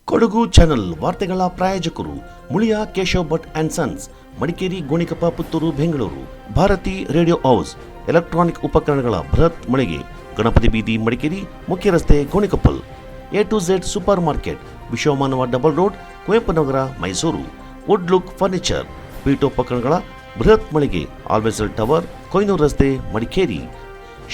Kodagu channel ವಾರ್ತೆಗಳ ಪ್ರಾಯೋಜಕರು Muliya Keshav Bhat and sons, Madikeri, Gonikoppa, Puttur, Bengaluru. Bharathi radio house, electronic ಉಪಕರಣಗಳ ಬೃಹತ್ ಮಳಿಗೆ, ಗಣಪತಿ ಬೀದಿ, ಮಡಿಕೇರಿ, ಮುಖ್ಯ ರಸ್ತೆ, Gonikoppal. A2Z super market, Vishwamanava double road, Kuvempu Nagar, Mysuru. Wood look furniture, ಪೀಠೋಪಕರಣಗಳ ಬೃಹತ್ ಮಳಿಗೆ, ಆಲ್ವೆಸಲ್ ಟವರ್, ಕೊಯ್ನೂರು ರಸ್ತೆ, ಮಡಿಕೇರಿ.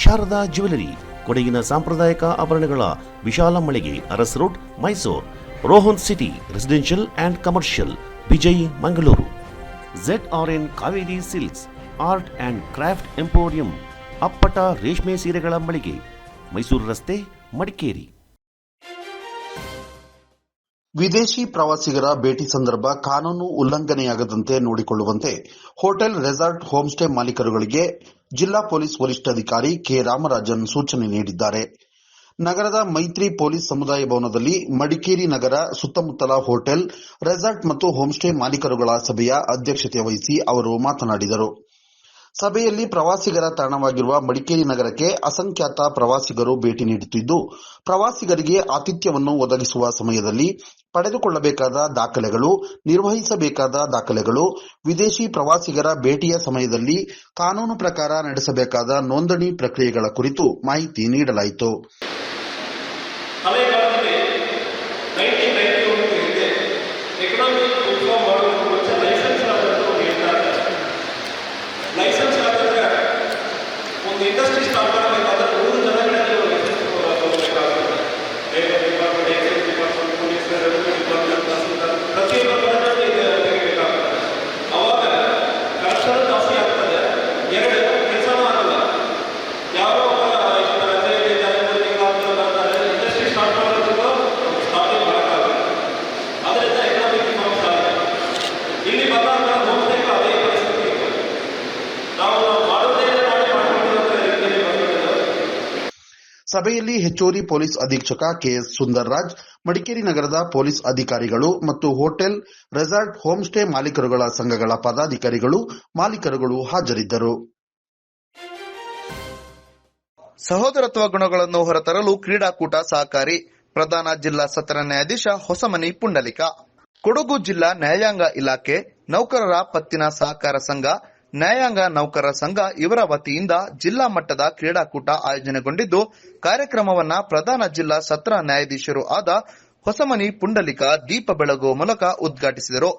ಶಾರದಾ ಜ್ಯುವೆಲರಿ, ಕೊಡಗಿನ ಸಾಂಪ್ರದಾಯಿಕ ಆಭರಣಗಳ ವಿಶಾಲ ಮಳಿಗೆ, Aras road, Mysuru. Rohan city residential and commercial, Vijay, Mangaluru. ZRN Kaveri silks, art and craft emporium, ಅಪ್ಪಟ ರೇಷ್ಮೆ ಸೀರೆಗಳ ಮಳಿಗೆ, ಮೈಸೂರು ರಸ್ತೆ, ಮಡಿಕೇರಿ. ವಿದೇಶಿ ಪ್ರವಾಸಿಗರ ಭೇಟಿ ಸಂದರ್ಭ ಕಾನೂನು ಉಲ್ಲಂಘನೆಯಾಗದಂತೆ ನೋಡಿಕೊಳ್ಳುವಂತೆ ಹೋಟೆಲ್, ರೆಸಾರ್ಟ್, ಹೋಂಸ್ಟೇ ಮಾಲೀಕರುಗಳಿಗೆ ಜಿಲ್ಲಾ ಪೊಲೀಸ್ ವರಿಷ್ಠಾಧಿಕಾರಿ ಕೆ. ರಾಮರಾಜನ್ ಸೂಚನೆ ನೀಡಿದ್ದಾರೆ. ನಗರದ ಮೈತ್ರಿ ಪೊಲೀಸ್ ಸಮುದಾಯ ಭವನದಲ್ಲಿ ಮಡಿಕೇರಿ ನಗರ ಸುತ್ತಮುತ್ತಲ ಹೋಟೆಲ್, ರೆಸಾರ್ಟ್ ಮತ್ತು ಹೋಂಸ್ಟೇ ಮಾಲೀಕರುಗಳ ಸಭೆಯ ಅಧ್ಯಕ್ಷತೆ ವಹಿಸಿ ಅವರು ಮಾತನಾಡಿದರು. ಸಭೆಯಲ್ಲಿ ಪ್ರವಾಸಿಗರ ತಾಣವಾಗಿರುವ ಮಡಿಕೇರಿ ನಗರಕ್ಕೆ ಅಸಂಖ್ಯಾತ ಪ್ರವಾಸಿಗರು ಭೇಟಿ ನೀಡುತ್ತಿದ್ದು, ಪ್ರವಾಸಿಗರಿಗೆ ಆತಿಥ್ಯವನ್ನು ಒದಗಿಸುವ ಸಮಯದಲ್ಲಿ ಪಡೆದುಕೊಳ್ಳಬೇಕಾದ ದಾಖಲೆಗಳು, ನಿರ್ವಹಿಸಬೇಕಾದ ದಾಖಲೆಗಳು, ವಿದೇಶಿ ಪ್ರವಾಸಿಗರ ಭೇಟಿಯ ಸಮಯದಲ್ಲಿ ಕಾನೂನು ಪ್ರಕಾರ ನಡೆಸಬೇಕಾದ ನೋಂದಣಿ ಪ್ರಕ್ರಿಯೆಗಳ ಕುರಿತು ಮಾಹಿತಿ ನೀಡಲಾಯಿತು. ಇಂಡಸ್ಟ್ರಿ ಸ್ಟಾರ್ಟ್ ಮಾಡಬೇಕಾದ್ರೆ 3 ಜನಗಳಲ್ಲಿ ಲೈಸೆನ್ಸ್ ತಗೋಬೇಕಾಗುತ್ತೆ. Labour department, excise department, police, revenue department, tahsildar, ಪ್ರತಿಯೊಬ್ಬ ಮನೆಯಲ್ಲಿ ತೆಗಿಬೇಕಾಗುತ್ತೆ. ಅವಾಗ ಕರ್ಷಣ ಜಾಸ್ತಿ ಆಗ್ತದೆ. 2 ಕೆಲಸನೂ ಆಗಲ್ಲ. ಯಾರೋ ರಜೆಯಲ್ಲಿ ಬರ್ತಾರೆ, ಇಂಡಸ್ಟ್ರಿ ಸ್ಟಾರ್ಟ್ ಮಾಡೋದಕ್ಕೂ ಸ್ಟಾರ್ಟಿಂಗ್ ಮಾಡೋಕ್ಕಾಗಲ್ಲ. ಅದರಿಂದ ಎಕನಾಮಿಕ್ ರಿಫಾರ್ಮ್ಸ್ ಆಗಿದೆ. ಇಲ್ಲಿ ಬಂದಾಗ ಹೋಗ್ಬೇಕು, ಅದೇ ಪರಿಸ್ಥಿತಿ ಇತ್ತು. ನಾವು ಸಭೆಯಲ್ಲಿ ಹೆಚ್ಚುವರಿ ಪೊಲೀಸ್ ಅಧೀಕ್ಷಕ ಕೆಎಸ್ ಸುಂದರ್ರಾಜ್, ಮಡಿಕೇರಿ ನಗರದ ಪೊಲೀಸ್ ಅಧಿಕಾರಿಗಳು ಮತ್ತು ಹೋಟೆಲ್, ರೆಸಾರ್ಟ್, ಹೋಂಸ್ಟೇ ಮಾಲೀಕರುಗಳ ಸಂಘಗಳ ಪದಾಧಿಕಾರಿಗಳು, ಮಾಲೀಕರುಗಳು ಹಾಜರಿದ್ದರು. ಸಹೋದರತ್ವ ಗುಣಗಳನ್ನು ಹೊರತರಲು ಕ್ರೀಡಾಕೂಟ ಸಹಕಾರಿ. ಪ್ರಧಾನ ಜಿಲ್ಲಾ ಸತ್ರ ನ್ಯಾಯಾಧೀಶ ಹೊಸಮನಿ ಪುಂಡಲಿಕ. ಕೊಡಗು ಜಿಲ್ಲಾ ನ್ಯಾಯಾಂಗ ಇಲಾಖೆ, ನೌಕರರ ಪತ್ತಿನ ಸಹಕಾರ ಸಂಘ, ನ್ಯಾಯಾಂಗ ನೌಕರರ ಸಂಘ ಇವರ ವತಿಯಿಂದ ಜಿಲ್ಲಾ ಮಟ್ಟದ ಕ್ರೀಡಾಕೂಟ ಆಯೋಜನೆಗೊಂಡಿದ್ದು, ಕಾರ್ಯಕ್ರಮವನ್ನ ಪ್ರಧಾನ ಜಿಲ್ಲಾ ಸತ್ರ ನ್ಯಾಯಾಧೀಶರು ಆದ ಹೊಸಮನಿ ಪುಂಡಲಿಕ ದೀಪ ಬೆಳಗುವ ಮೂಲಕ ಉದ್ಘಾಟಿಸಿದರು.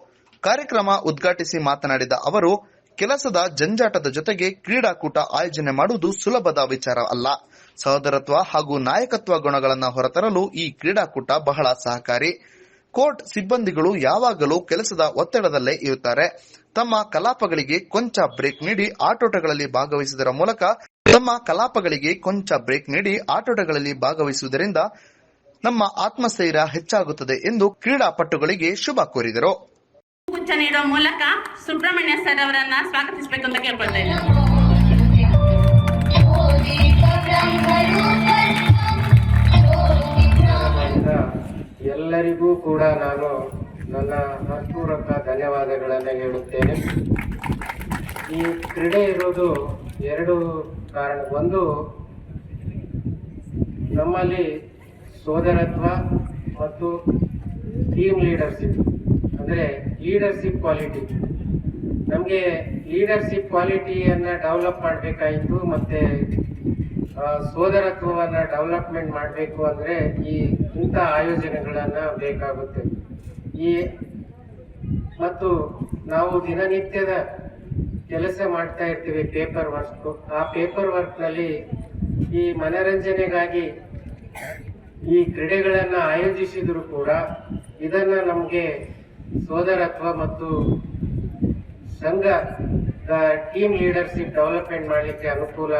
ಕಾರ್ಯಕ್ರಮ ಉದ್ಘಾಟಿಸಿ ಮಾತನಾಡಿದ ಅವರು, ಕೆಲಸದ ಜಂಜಾಟದ ಜೊತೆಗೆ ಕ್ರೀಡಾಕೂಟ ಆಯೋಜನೆ ಮಾಡುವುದು ಸುಲಭದ ವಿಚಾರ ಅಲ್ಲ. ಸಹೋದರತ್ವ ಹಾಗೂ ನಾಯಕತ್ವ ಗುಣಗಳನ್ನು ಹೊರತರಲು ಈ ಕ್ರೀಡಾಕೂಟ ಬಹಳ ಸಹಕಾರಿ. ಕೋರ್ಟ್ ಸಿಬ್ಬಂದಿಗಳು ಯಾವಾಗಲೂ ಕೆಲಸದ ಒತ್ತಡದಲ್ಲೇ ಇರುತ್ತಾರೆ. ತಮ್ಮ ಕಲಾಪಗಳಿಗೆ ಕೊಂಚ ಬ್ರೇಕ್ ನೀಡಿ ಆಟೋಟಗಳಲ್ಲಿ ಭಾಗವಹಿಸುವುದರಿಂದ ನಮ್ಮ ಆತ್ಮಸ್ಥೈರ್ಯ ಹೆಚ್ಚಾಗುತ್ತದೆ ಎಂದು ಕ್ರೀಡಾಪಟುಗಳಿಗೆ ಶುಭ ಕೋರಿದರು. ಗುಚ್ಛ ನೀಡುವ ಮೂಲಕ ಸುಬ್ರಹ್ಮಣ್ಯ ಸರ್ ಅವರನ್ನ ಸ್ವಾಗತಿಸಬೇಕು ಅಂತ ಕೇಳ್ಕೊಳ್ತೇನೆ. ಎಲ್ಲರಿಗೂ ಕೂಡ ನಾನು ನನ್ನ ಹೃತ್ಪೂರ್ವಕ ಧನ್ಯವಾದಗಳನ್ನು ಹೇಳುತ್ತೇನೆ. ಈ ಕ್ರೀಡೆ ಇರೋದು 2 ಕಾರಣ. ಒಂದು, ನಮ್ಮಲ್ಲಿ ಸೋದರತ್ವ ಮತ್ತು ಟೀಮ್ ಲೀಡರ್ಶಿಪ್, ಅಂದರೆ ಲೀಡರ್ಶಿಪ್ ಕ್ವಾಲಿಟಿ. ನಮಗೆ ಲೀಡರ್ಶಿಪ್ ಕ್ವಾಲಿಟಿಯನ್ನು ಡೆವಲಪ್ ಮಾಡಬೇಕಾಯಿತು, ಮತ್ತು ಸೋದರತ್ವವನ್ನು ಡೆವಲಪ್ಮೆಂಟ್ ಮಾಡಬೇಕು ಅಂದರೆ ಇಂಥ ಆಯೋಜನೆಗಳನ್ನು ಬೇಕಾಗುತ್ತೆ. ಮತ್ತು ನಾವು ದಿನನಿತ್ಯದ ಕೆಲಸ ಮಾಡ್ತಾ ಇರ್ತೀವಿ, ಪೇಪರ್ ವರ್ಕ್. ಆ ಪೇಪರ್ ವರ್ಕ್ನಲ್ಲಿ ಈ ಮನರಂಜನೆಗಾಗಿ ಈ ಕ್ರೀಡೆಗಳನ್ನು ಆಯೋಜಿಸಿದರೂ ಕೂಡ ಇದನ್ನು ನಮಗೆ ಸೋದರತ್ವ ಮತ್ತು ಸಂಘದ ಟೀಮ್ ಲೀಡರ್ಶಿಪ್ ಡೆವಲಪ್ಮೆಂಟ್ ಮಾಡಲಿಕ್ಕೆ ಅನುಕೂಲ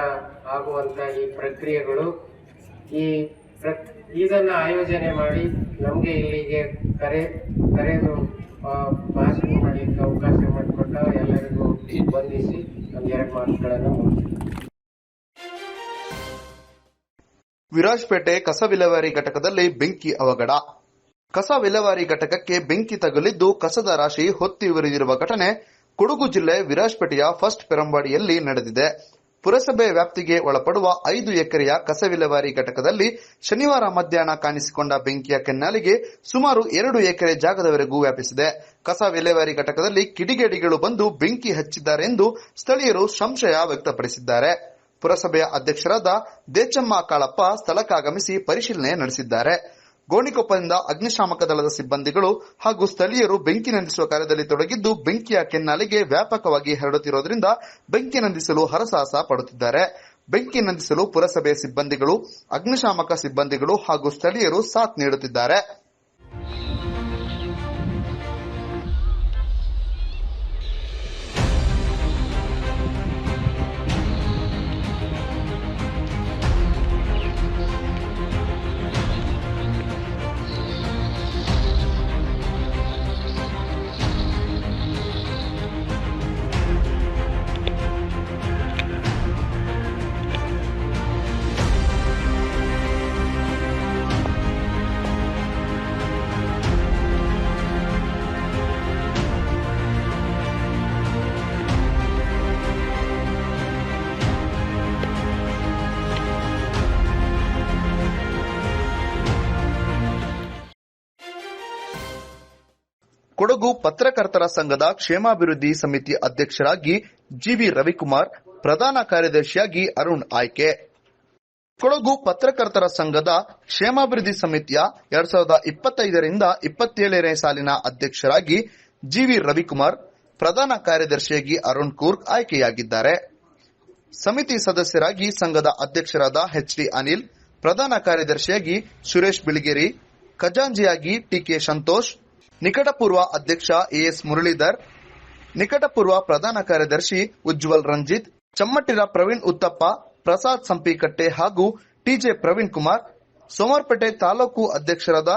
ಆಗುವಂಥ ಈ ಪ್ರಕ್ರಿಯೆಗಳು, ಇದನ್ನು ಆಯೋಜನೆ ಮಾಡಿ ನಮಗೆ ಇಲ್ಲಿಗೆ ಕರೆದು ಭಾಷಣ ಮಾಡಲಿಕ್ಕೆ ಅವಕಾಶ ಮಾಡಿಕೊಟ್ಟ ಎಲ್ಲರಿಗೂ ವಂದಿಸಿ ಒಂದು 2 ಮಾತುಗಳನ್ನು ಮುಗಿಸಿದೆ. ವಿರಾಜಪೇಟೆ ಕಸ ವಿಲೇವಾರಿ ಘಟಕದಲ್ಲಿ ಬೆಂಕಿ ಅವಘಡ. ಕಸ ವಿಲೇವಾರಿ ಘಟಕಕ್ಕೆ ಬೆಂಕಿ ತಗುಲಿದ್ದು ಕಸದ ರಾಶಿ ಹೊತ್ತಿ ಉರಿದಿರುವ ಘಟನೆ ಕೊಡಗು ಜಿಲ್ಲೆ ವಿರಾಜಪೇಟೆಯ ಫಸ್ಟ್ ಪೆರಂಬಾಡಿಯಲ್ಲಿ ನಡೆದಿದೆ. ಪುರಸಭೆ ವ್ಯಾಪ್ತಿಗೆ ಒಳಪಡುವ 5 ಎಕರೆಯ ಕಸ ವಿಲೇವಾರಿ ಘಟಕದಲ್ಲಿ ಶನಿವಾರ ಮಧ್ಯಾಹ್ನ ಕಾಣಿಸಿಕೊಂಡ ಬೆಂಕಿಯ ಕೆನ್ನಾಲಿಗೆ ಸುಮಾರು 2 ಎಕರೆ ಜಾಗದವರೆಗೂ ವ್ಯಾಪಿಸಿದೆ. ಕಸ ವಿಲೇವಾರಿ ಘಟಕದಲ್ಲಿ ಕಿಡಿಗೇಡಿಗಳು ಬಂದು ಬೆಂಕಿ ಹಚ್ಚಿದ್ದಾರೆ ಎಂದು ಸ್ಥಳೀಯರು ಸಂಶಯ ವ್ಯಕ್ತಪಡಿಸಿದ್ದಾರೆ. ಪುರಸಭೆಯ ಅಧ್ಯಕ್ಷರಾದ ದೇಚಮ್ಮ ಕಾಳಪ್ಪ ಸ್ಥಳಕ್ಕಾಗಮಿಸಿ ಪರಿಶೀಲನೆ ನಡೆಸಿದ್ದಾರೆ. ಗೋಣಿಕೊಪ್ಪದಿಂದ ಅಗ್ನಿಶಾಮಕ ದಳದ ಸಿಬ್ಬಂದಿಗಳು ಹಾಗೂ ಸ್ಥಳೀಯರು ಬೆಂಕಿ ನಂದಿಸುವ ಕಾರ್ಯದಲ್ಲಿ ತೊಡಗಿದ್ದು ಬೆಂಕಿಯ ಕೆನ್ನಾಲಿಗೆ ವ್ಯಾಪಕವಾಗಿ ಹರಡುತ್ತಿರುವುದರಿಂದ ಬೆಂಕಿ ನಂದಿಸಲು ಹರಸಾಹಸ ಪಡುತ್ತಿದ್ದಾರೆ. ಬೆಂಕಿ ನಂದಿಸಲು ಪುರಸಭೆ ಸಿಬ್ಬಂದಿಗಳು, ಅಗ್ನಿಶಾಮಕ ಸಿಬ್ಬಂದಿಗಳು ಹಾಗೂ ಸ್ಥಳೀಯರು ಸಾಥ್ ನೀಡುತ್ತಿದ್ದಾರೆ. ಕೊಡಗು ಪತ್ರಕರ್ತರ ಸಂಘದ ಕ್ಷೇಮಾಭಿವೃದ್ಧಿ ಸಮಿತಿ ಅಧ್ಯಕ್ಷರಾಗಿ ಜಿವಿ ರವಿಕುಮಾರ್, ಪ್ರಧಾನ ಕಾರ್ಯದರ್ಶಿಯಾಗಿ ಅರುಣ್ ಆಯ್ಕೆ. ಕೊಡಗು ಪತ್ರಕರ್ತರ ಸಂಘದ ಕ್ಷೇಮಾಭಿವೃದ್ಧಿ ಸಮಿತಿಯ 2025ರಿಂದ 27ನೇ ಸಾಲಿನ ಅಧ್ಯಕ್ಷರಾಗಿ ಜಿವಿ ರವಿಕುಮಾರ್, ಪ್ರಧಾನ ಕಾರ್ಯದರ್ಶಿಯಾಗಿ ಅರುಣ್ ಕೂರ್ಗ್ ಆಯ್ಕೆಯಾಗಿದ್ದಾರೆ. ಸಮಿತಿ ಸದಸ್ಯರಾಗಿ ಸಂಘದ ಅಧ್ಯಕ್ಷರಾದ ಎಚ್ಡಿ ಅನಿಲ್, ಪ್ರಧಾನ ಕಾರ್ಯದರ್ಶಿಯಾಗಿ ಸುರೇಶ್ ಬಿಳಿಗೇರಿ, ಖಜಾಂಜಿಯಾಗಿ ಟಿಕೆ ಸಂತೋಷ್, ನಿಕಟಪೂರ್ವ ಅಧ್ಯಕ್ಷ ಎಎಸ್ ಮುರಳೀಧರ್, ನಿಕಟಪೂರ್ವ ಪ್ರಧಾನ ಕಾರ್ಯದರ್ಶಿ ಉಜ್ವಲ್ ರಂಜಿತ್, ಚಮ್ಮಟ್ಟಿರ ಪ್ರವೀಣ್ ಉತ್ತಪ್ಪ, ಪ್ರಸಾದ್ ಸಂಪಿಕಟ್ಟೆ ಹಾಗೂ ಟಿಜೆ ಪ್ರವೀಣ್ ಕುಮಾರ್, ಸೋಮವಾರಪೇಟೆ ತಾಲೂಕು ಅಧ್ಯಕ್ಷರಾದ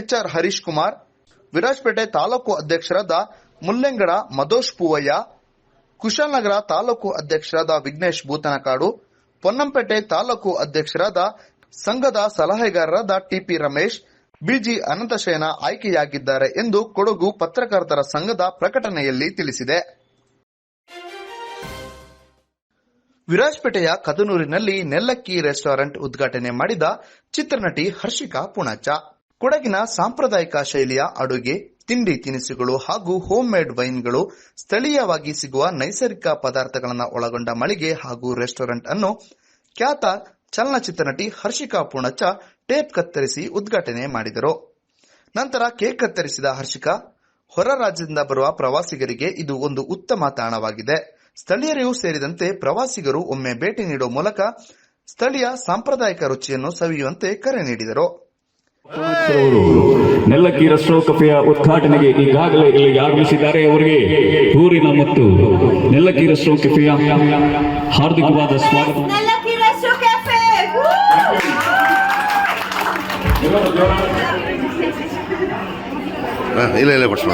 ಎಚ್ಆರ್ ಹರೀಶ್ ಕುಮಾರ್, ವಿರಾಜಪೇಟೆ ತಾಲೂಕು ಅಧ್ಯಕ್ಷರಾದ ಮುಲ್ಲೆಂಗಡ ಮಧೋಶ್ ಪೂವಯ್ಯ, ಕುಶಾಲನಗರ ತಾಲೂಕು ಅಧ್ಯಕ್ಷರಾದ ವಿಘ್ನೇಶ್ ಭೂತನಕಾಡು, ಪೊನ್ನಂಪೇಟೆ ತಾಲೂಕು ಅಧ್ಯಕ್ಷರಾದ ಸಂಘದ ಸಲಹೆಗಾರರಾದ ಟಿಪಿ ರಮೇಶ್, ಬಿಜಿ ಅನಂತಶಯನ ಆಯ್ಕೆಯಾಗಿದ್ದಾರೆ ಎಂದು ಕೊಡಗು ಪತ್ರಕರ್ತರ ಸಂಘದ ಪ್ರಕಟಣೆಯಲ್ಲಿ ತಿಳಿಸಿದೆ. ವಿರಾಜಪೇಟೆಯ ಕದನೂರಿನಲ್ಲಿ ನೆಲ್ಲಕ್ಕಿ ರೆಸ್ಟೋರೆಂಟ್ ಉದ್ಘಾಟನೆ ಮಾಡಿದ ಚಿತ್ರನಟಿ ಹರ್ಷಿಕಾ ಪುಣಚ. ಕೊಡಗಿನ ಸಾಂಪ್ರದಾಯಿಕ ಶೈಲಿಯ ಅಡುಗೆ, ತಿಂಡಿ ತಿನಿಸುಗಳು ಹಾಗೂ ಹೋಮ್ ಮೇಡ್ ವೈನ್ಗಳು, ಸ್ಥಳೀಯವಾಗಿ ಸಿಗುವ ನೈಸರ್ಗಿಕ ಪದಾರ್ಥಗಳನ್ನು ಒಳಗೊಂಡ ಮಳಿಗೆ ಹಾಗೂ ರೆಸ್ಟೋರೆಂಟ್ ಅನ್ನು ಖ್ಯಾತ ಚಲನಚಿತ್ರ ನಟಿ ಹರ್ಷಿಕಾ ಪುಣಚ ಟೇಪ್ ಕತ್ತರಿಸಿ ಉದ್ಘಾಟನೆ ಮಾಡಿದರು. ನಂತರ ಕೇಕ್ ಕತ್ತರಿಸಿದ ಹರ್ಷಿಕಾ, ಹೊರ ರಾಜ್ಯದಿಂದ ಬರುವ ಪ್ರವಾಸಿಗರಿಗೆ ಇದು ಒಂದು ಉತ್ತಮ ತಾಣವಾಗಿದೆ. ಸ್ಥಳೀಯರಿಗೂ ಸೇರಿದಂತೆ ಪ್ರವಾಸಿಗರು ಒಮ್ಮೆ ಭೇಟಿ ನೀಡುವ ಮೂಲಕ ಸ್ಥಳೀಯ ಸಾಂಪ್ರದಾಯಿಕ ರುಚಿಯನ್ನು ಸವಿಯುವಂತೆ ಕರೆ ನೀಡಿದರು. ನೆಲ್ಲಕ್ಕಿ ರೆಸ್ಟೋ ಕೆಫೆಯ ಉದ್ಘಾಟನೆಗೆ ಈಗಾಗಲೇ ಇಲ್ಲಿಗೆ ಆಗಮಿಸಿದ್ದಾರೆ. ಅವರಿಗೆ ಊರಿನ ಮತ್ತು ನೆಲ್ಲಕ್ಕಿ ರೆಸ್ಟೋ ಕೆಫೆಯ ಹಾರ್ದಿಕವಾದ ಸ್ವಾಗತ. ಇಲ್ಲ ಕೊಡ್ಸೋಣ.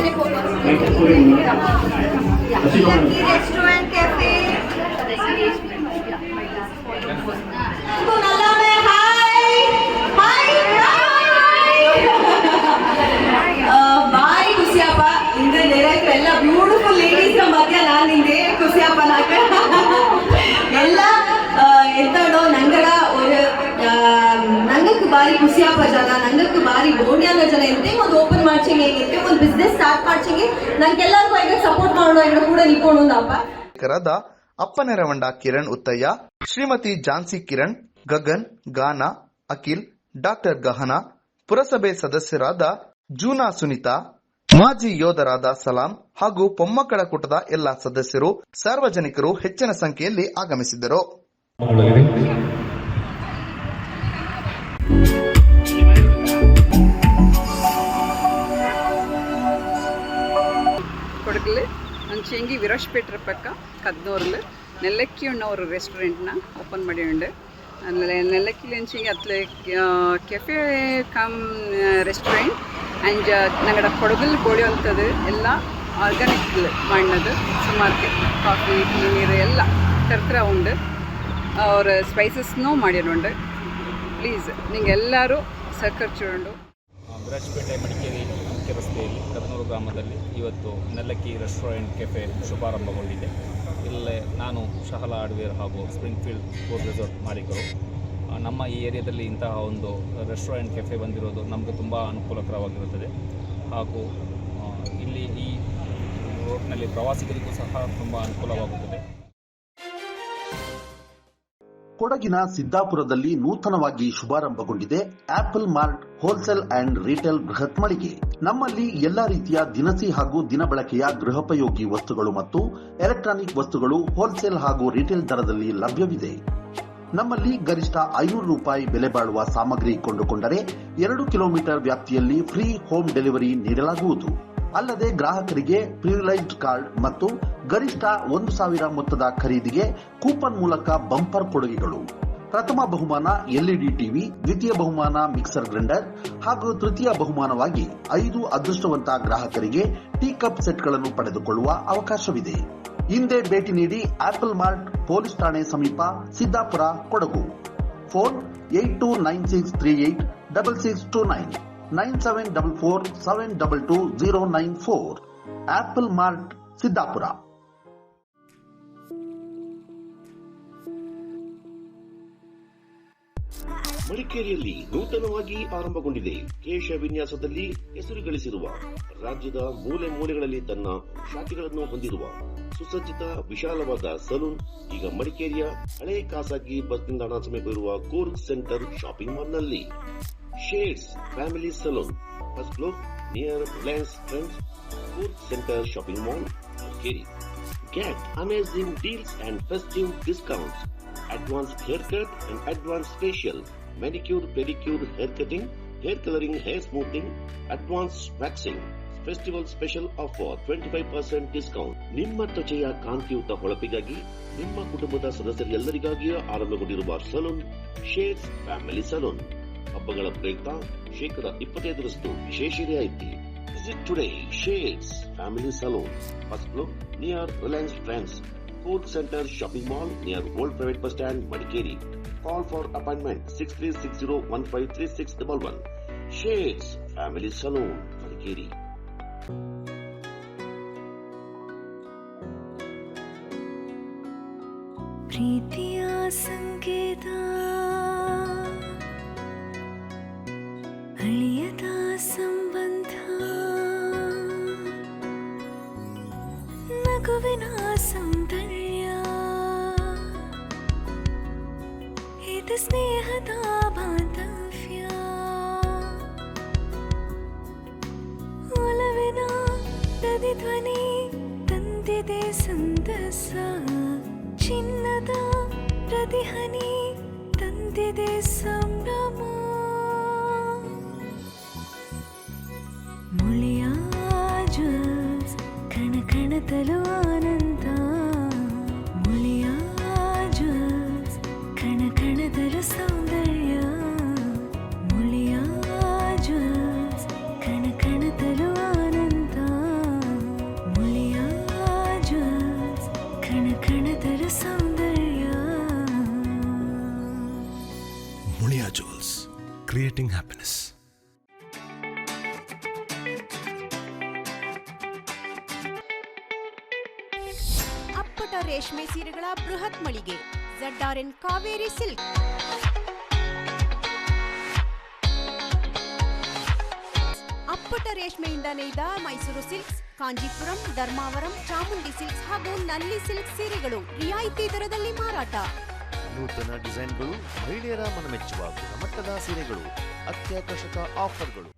ಬಾಯ್ ಖುಷಿಯಪ್ಪ ಇಂದ ಎಲ್ಲ ಬ್ಯೂಟಿಫುಲ್ ಲೇಡೀಸ್ ಮಧ್ಯ ನಾನು ಹಿಂದೆ ಖುಷಿಯಪ್ಪ ನಾಕ ಎಲ್ಲ ಎಂತಾಡೋ ನಂಗಡ ഒരു ನಂಗಕ್ಕೆ ಬಾರಿ ಖುಷಿಯಪ್ಪ ಜನ, ನಂಗಕ್ಕೆ ಬಾರಿ ಬೋಡ್ಯಾನ ಜನ ಎಂತೆ ಒಂದು ಓಪನ್ ಮಾಡ್ಸಿಂಗೆ, ಎಂತೆ ಒಂದು ಬಿಸ್ನೆಸ್ ಸ್ಟಾರ್ಟ್ ಮಾಡ್ಸಿಂಗೆ ನಂಗೆಲ್ಲರಿಗೂ ಈಗ ಸಪೋರ್ಟ್ ಮಾಡೋಣ, ಈಗ ಕೂಡ ನಿಂತ್ಕೊಂಡಪ್ಪ. ಅಪ್ಪನೆರವಂಡ ಕಿರಣ್ ಉತ್ತಯ್ಯ, ಶ್ರೀಮತಿ ಝಾನ್ಸಿ ಕಿರಣ್, ಗಗನ್, ಗಾನಾ, ಅಖಿಲ್, ಡಾಕ್ಟರ್ ಗಹನಾ, ಪುರಸಭೆ ಸದಸ್ಯರಾದ ಜೂನಾ ಸುನಿತಾ, ಮಾಜಿ ಯೋಧರಾದ ಸಲಾಂ ಹಾಗೂ ಪೊಮ್ಮಕ್ಕಳ ಕೂಟದ ಎಲ್ಲಾ ಸದಸ್ಯರು, ಸಾರ್ವಜನಿಕರು ಹೆಚ್ಚಿನ ಸಂಖ್ಯೆಯಲ್ಲಿ ಆಗಮಿಸಿದ್ದರು. ಕೊಡಗಲ್ಲಿ ಅಂಚೆಂಗಿ ವಿರಾಜ್ಪೇಟೆ ಪಕ್ಕ ಕದ್ನೂರಿൽ ನೆಲ್ಲಕ್ಕಿ ಅನ್ನೋ ರೆಸ್ಟೋರೆಂಟ್ನ ಓಪನ್ ಮಾಡಿಯುಂಡು. ನೆಲ್ಲಕ್ಕಿಲಿ ಅಂಚೆಂಗಿ ಅತ್ಲೆ ಕೆಫೆ ಕಮ್ ರೆಸ್ಟೋರೆಂಟ್ ಆ್ಯಂಡ್ ನಂಗಡ ಕೊಡಗಲ್ಲಿ ಬೋಳಿಯುವಂಥದ್ದು ಎಲ್ಲ ಆರ್ಗಾನಿಕ್ ಮಾಡಿನದು. ಸುಮಾರು ಕಾಫಿ, ಟೀ, ನೀರು ಎಲ್ಲ ಥರ ಉಂಡು. ಅವ್ರ ಸ್ಪೈಸಸ್ನೂ ಮಾಡಿರುಂಡು. ಪ್ಲೀಸ್ ನಿಂಗೆ ಎಲ್ಲರೂ ಸಹಕರಿಸುಂಡು. ವಿರಾಜಪೇಟೆ ಮಡಿಕೇರಿ ನೆಲ್ಲಕ್ಕಿ ರಸ್ತೆಯಲ್ಲಿ ಕದನೂರು ಗ್ರಾಮದಲ್ಲಿ ಇವತ್ತು ನೆಲ್ಲಕ್ಕಿ ರೆಸ್ಟೋರೆಂಟ್ ಕೆಫೆ ಶುಭಾರಂಭಗೊಂಡಿದೆ. ಇಲ್ಲೇ ನಾನು ಶಹಲಾ ಅಡ್ವೇರ್ ಹಾಗೂ ಸ್ಪ್ರಿಂಗ್ ಫೀಲ್ಡ್ ಟೂರ್ ರೆಸಾರ್ಟ್ ಮಾಲೀಕರು. ನಮ್ಮ ಈ ಏರಿಯಾದಲ್ಲಿ ಇಂತಹ ಒಂದು ರೆಸ್ಟೋರೆಂಟ್ ಕೆಫೆ ಬಂದಿರೋದು ನಮಗೆ ತುಂಬ ಅನುಕೂಲಕರವಾಗಿರುತ್ತದೆ. ಹಾಗೂ ಇಲ್ಲಿ ಈ ರೋಡ್ನಲ್ಲಿ ಪ್ರವಾಸಿಗರಿಗೂ ಸಹ ತುಂಬ ಅನುಕೂಲವಾಗುತ್ತದೆ. ಕೊಡಗಿನ ಸಿದ್ದಾಪುರದಲ್ಲಿ ನೂತನವಾಗಿ ಶುಭಾರಂಭಗೊಂಡಿದೆ Apple Mart wholesale and retail ಬೃಹತ್ ಮಳಿಗೆ. ನಮ್ಮಲ್ಲಿ ಎಲ್ಲಾ ರೀತಿಯ ದಿನಸಿ ಹಾಗೂ ದಿನಬಳಕೆಯ ಗೃಹೋಪಯೋಗಿ ವಸ್ತುಗಳು ಮತ್ತು ಎಲೆಕ್ಟ್ರಾನಿಕ್ ವಸ್ತುಗಳು ಹೋಲ್ಸೇಲ್ ಹಾಗೂ ರಿಟೇಲ್ ದರದಲ್ಲಿ ಲಭ್ಯವಿದೆ. ನಮ್ಮಲ್ಲಿ ಗರಿಷ್ಠ 500 ರೂಪಾಯಿ ಬೆಲೆ ಬಾಳುವ ಸಾಮಗ್ರಿ ಕೊಂಡುಕೊಂಡರೆ 2 ಕಿಲೋಮೀಟರ್ ವ್ಯಾಪ್ತಿಯಲ್ಲಿ ಫ್ರೀ ಹೋಮ್ ಡೆಲಿವರಿ ನೀಡಲಾಗುವುದು. ಅಲ್ಲದೆ ಗ್ರಾಹಕರಿಗೆ ಪ್ರಿವಿಲೈಜ್ಡ್ ಕಾರ್ಡ್ ಮತ್ತು ಗರಿಷ್ಠ 1,000 ಮೊತ್ತದ ಖರೀದಿಗೆ ಕೂಪನ್ ಮೂಲಕ ಬಂಪರ್ ಕೊಡುಗೆಗಳು. ಪ್ರಥಮ ಬಹುಮಾನ ಎಲ್ಇಡಿ ಟಿವಿ, ದ್ವಿತೀಯ ಬಹುಮಾನ ಮಿಕ್ಸರ್ ಗ್ರೈಂಡರ್ ಹಾಗೂ ತೃತೀಯ ಬಹುಮಾನವಾಗಿ 5 ಅದೃಷ್ಟವಂತ ಗ್ರಾಹಕರಿಗೆ ಟೀ ಕಪ್ ಸೆಟ್ಗಳನ್ನು ಪಡೆದುಕೊಳ್ಳುವ ಅವಕಾಶವಿದೆ. ಹಿಂದೆ ಭೇಟಿ ನೀಡಿ ಆಪಲ್ ಮಾರ್ಟ್ ಪೊಲೀಸ್ ಠಾಣೆ ಸಮೀಪ Siddapura, Kodagu. Phone 8296386629 9744722094. Apple mart Siddapura. ಮಡಿಕೇರಿಯಲ್ಲಿ ನೂತನವಾಗಿ ಆರಂಭಗೊಂಡಿದೆ. ಕೇಶ ವಿನ್ಯಾಸದಲ್ಲಿ ಹೆಸರು ಗಳಿಸಿರುವ, ರಾಜ್ಯದ ಮೂಲೆ ಮೂಲೆಗಳಲ್ಲಿ ತನ್ನ ಶಾಖೆಗಳನ್ನು ಹೊಂದಿರುವ ಸುಸಜ್ಜಿತ ವಿಶಾಲವಾದ ಸಲೂನ್ ಈಗ ಮಡಿಕೇರಿಯ ಹಳೆ ಖಾಸಗಿ ಬಸ್ ನಿಲ್ದಾಣ ಸಮೀಪವಿರುವ ಕೂರ್ಗ್ ಸೆಂಟರ್ ಶಾಪಿಂಗ್ ಮಾಲ್ನಲ್ಲಿ. Shades family salon, first floor near Reliance trends, Coorg centre shopping mall, Madikeri. Get amazing deals and festive discounts. Advanced haircut and advanced facial, manicure, pedicure, hair cutting, hair coloring, hair smoothing, advanced waxing. Festival special offer 25% discount. ನಿಮ್ಮ ತ್ವಚೆಯ ಕಾಂತಿಯುತ ಹೊಳಪಿಗಾಗಿ ನಿಮ್ಮ ಕುಟುಂಬದ ಸದಸ್ಯರೆಲ್ಲರಿಗಾಗಿಯೂ ಆರಂಭಗೊಂಡಿರುವ salon Shades family salon. ಹಬ್ಬಗಳ ಪ್ರಯುಕ್ತ 25% ವಿಶೇಷ ರಿಯಾಯಿತಿ. Visit today Shades family salon, first floor near Reliance trends, Coorg centre shopping mall near old private bus stand, Madikeri. Call for appointment 6360153611. Shades Family Saloon, Madikeri. ಪ್ರೀತಿಯ ಸಂಕೇತ ಅಳಿಯದ ಸಂಬಂಧ, ನಗುವಿನ ಸೌಂದರ್ಯ, ಇದು ಸ್ನೇಹದ ಬಾಂಧವ್ಯ, ಒಲವಿನ ಪ್ರತಿಧ್ವನಿ ತಂದಿದೆ ಸಂದಸ, ಚಿನ್ನದ ಪ್ರತಿಹನಿ ತಂದಿದೆ ಸಂಭ್ರಮ. ಮುಳಿಯ ಜ್ಯೂಸ್ ಕಣ ಕಣದಲು ಆನಂದ, ಮುಳಿಯ ಜ್ಯೂಸ್ ಕಣ ಕಣದಲು ಸೌಂದರ್ಯ, ಮುಳಿಯ ಜ್ಯೂಸ್ ಕಣ ಕಣದಲು ಆನಂದ, ಮುಳಿಯ ಜ್ಯೂಸ್ ಕಣ ಕಣದಲು ಸೌಂದರ್ಯ. ಮುಳಿಯ ಜ್ಯೂಸ್, ಕ್ರಿಯೇಟಿಂಗ್ ಹ್ಯಾಪಿನೆಸ್. ಅಪ್ಪಟ ರೇಷ್ಮೆ ಸೀರೆಗಳ ಬೃಹತ್ ಮಳಿಗೆ ZRN ಕಾವೇರಿ ಸಿಲ್ಕ್. ಅಪ್ಪಟ ರೇಷ್ಮೆಯಿಂದ ನೇಯ್ದ ಮೈಸೂರು ಸಿಲ್ಕ್ಸ್, ಕಾಂಜೀಪುರಂ, ಧರ್ಮಾವರಂ, ಚಾಮುಂಡಿ ಸಿಲ್ಕ್ಸ್ ಹಾಗೂ ನಲ್ಲಿ ಸಿಲ್ಕ್ ಸೀರೆಗಳು ರಿಯಾಯಿತಿ ದರದಲ್ಲಿ ಮಾರಾಟ. ನೂತನ ಡಿಸೈನ್ಗಳು, ಮಹಿಳೆಯರ ಮನಮೆಚ್ಚುವ ಗುಣಮಟ್ಟದ ಸೀರೆಗಳು, ಅತ್ಯಾಕರ್ಷಕ ಆಫರ್ಗಳು.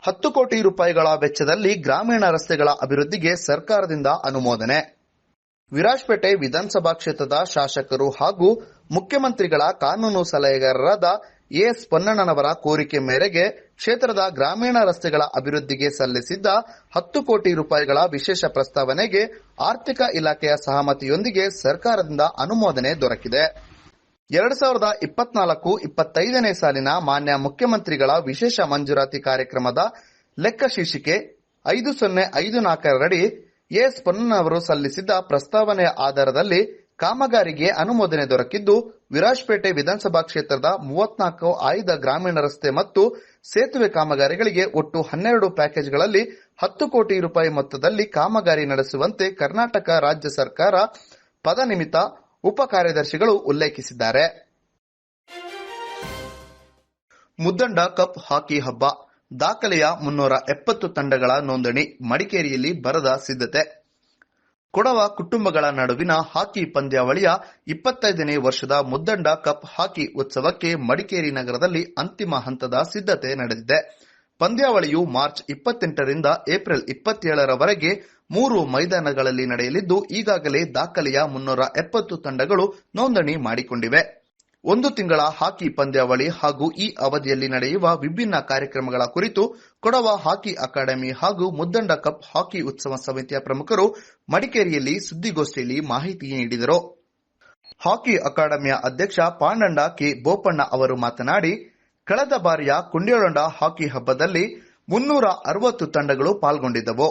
10 ಕೋಟಿ ರೂಪಾಯಿಗಳ ವೆಚ್ಚದಲ್ಲಿ ಗ್ರಾಮೀಣ ರಸ್ತೆಗಳ ಅಭಿವೃದ್ಧಿಗೆ ಸರ್ಕಾರದಿಂದ ಅನುಮೋದನೆ. ವಿರಾಜಪೇಟೆ ವಿಧಾನಸಭಾ ಕ್ಷೇತ್ರದ ಶಾಸಕರು ಹಾಗೂ ಮುಖ್ಯಮಂತ್ರಿಗಳ ಕಾನೂನು ಸಲಹೆಗಾರರಾದ ಎಸ್ ಪೊನ್ನಣ್ಣನವರ ಕೋರಿಕೆ ಮೇರೆಗೆ ಕ್ಷೇತ್ರದ ಗ್ರಾಮೀಣ ರಸ್ತೆಗಳ ಅಭಿವೃದ್ಧಿಗೆ ಸಲ್ಲಿಸಿದ್ದ 10 ಕೋಟಿ ರೂಪಾಯಿಗಳ ವಿಶೇಷ ಪ್ರಸ್ತಾವನೆಗೆ ಆರ್ಥಿಕ ಇಲಾಖೆಯ ಸಹಮತಿಯೊಂದಿಗೆ ಸರ್ಕಾರದಿಂದ ಅನುಮೋದನೆ ದೊರಕಿದೆ. 2024-25ನೇ ಸಾಲಿನ ಮಾನ್ಯ ಮುಖ್ಯಮಂತ್ರಿಗಳ ವಿಶೇಷ ಮಂಜೂರಾತಿ ಕಾರ್ಯಕ್ರಮದ ಲೆಕ್ಕ ಶೀರ್ಷಿಕೆ 5054ರಡಿ ಎಸ್ ಪೊನ್ನಣ್ಣನವರು ಸಲ್ಲಿಸಿದ್ದ ಪ್ರಸ್ತಾವನೆಯ ಆಧಾರದಲ್ಲಿ ಕಾಮಗಾರಿಗೆ ಅನುಮೋದನೆ ದೊರಕಿದ್ದು, ವಿರಾಜಪೇಟೆ ವಿಧಾನಸಭಾ ಕ್ಷೇತ್ರದ 34 ಆಯ್ದ ಗ್ರಾಮೀಣ ರಸ್ತೆ ಮತ್ತು ಸೇತುವೆ ಕಾಮಗಾರಿಗಳಿಗೆ ಒಟ್ಟು 12 ಪ್ಯಾಕೇಜ್ಗಳಲ್ಲಿ 10 ಕೋಟಿ ರೂಪಾಯಿ ಮೊತ್ತದಲ್ಲಿ ಕಾಮಗಾರಿ ನಡೆಸುವಂತೆ ಕರ್ನಾಟಕ ರಾಜ್ಯ ಸರ್ಕಾರ ಪದನಿಮಿತ್ತ ಉಪ ಕಾರ್ಯದರ್ಶಿಗಳು ಉಲ್ಲೇಖಿಸಿದ್ದಾರೆ. ಮುದ್ದಂಡ ಕಪ್ ಹಾಕಿ ಹಬ್ಬ ದಾಖಲೆಯ 370 ತಂಡಗಳ ನೋಂದಣಿ. ಮಡಿಕೇರಿಯಲ್ಲಿ ಬರದ ಸಿದ್ಧತೆ. ಕೊಡವ ಕುಟುಂಬಗಳ ನಡುವಿನ ಹಾಕಿ ಪಂದ್ಯಾವಳಿಯ 25ನೇ ವರ್ಷದ ಮುದ್ದಂಡ ಕಪ್ ಹಾಕಿ ಉತ್ಸವಕ್ಕೆ ಮಡಿಕೇರಿ ನಗರದಲ್ಲಿ ಅಂತಿಮ ಹಂತದ ಸಿದ್ಧತೆ ನಡೆದಿದೆ. ಪಂದ್ಯಾವಳಿಯು ಮಾರ್ಚ್ 28ರಿಂದ ಏಪ್ರಿಲ್ 27ರವರೆಗೆ 3 ಮೈದಾನಗಳಲ್ಲಿ ನಡೆಯಲಿದ್ದು, ಈಗಾಗಲೇ ದಾಖಲೆಯ 370 ತಂಡಗಳು ನೋಂದಣಿ ಮಾಡಿಕೊಂಡಿವೆ. 1 ತಿಂಗಳ ಹಾಕಿ ಪಂದ್ಯಾವಳಿ ಹಾಗೂ ಈ ಅವಧಿಯಲ್ಲಿ ನಡೆಯುವ ವಿಭಿನ್ನ ಕಾರ್ಯಕ್ರಮಗಳ ಕುರಿತು ಕೊಡವ ಹಾಕಿ ಅಕಾಡೆಮಿ ಹಾಗೂ ಮುದ್ದಂಡ ಕಪ್ ಹಾಕಿ ಉತ್ಸವ ಸಮಿತಿಯ ಪ್ರಮುಖರು ಮಡಿಕೇರಿಯಲ್ಲಿ ಸುದ್ದಿಗೋಷ್ಠಿಯಲ್ಲಿ ಮಾಹಿತಿ ನೀಡಿದರು. ಹಾಕಿ ಅಕಾಡೆಮಿಯ ಅಧ್ಯಕ್ಷ ಪಾಂಡಂಡ ಕೆ ಬೋಪಣ್ಣ ಅವರು ಮಾತನಾಡಿ, ಕಳೆದ ಬಾರಿಯ ಕುಂಡ್ಯೊಳೊಂಡ ಹಾಕಿ ಹಬ್ಬದಲ್ಲಿ 360 ತಂಡಗಳು ಪಾಲ್ಗೊಂಡಿದ್ದವು.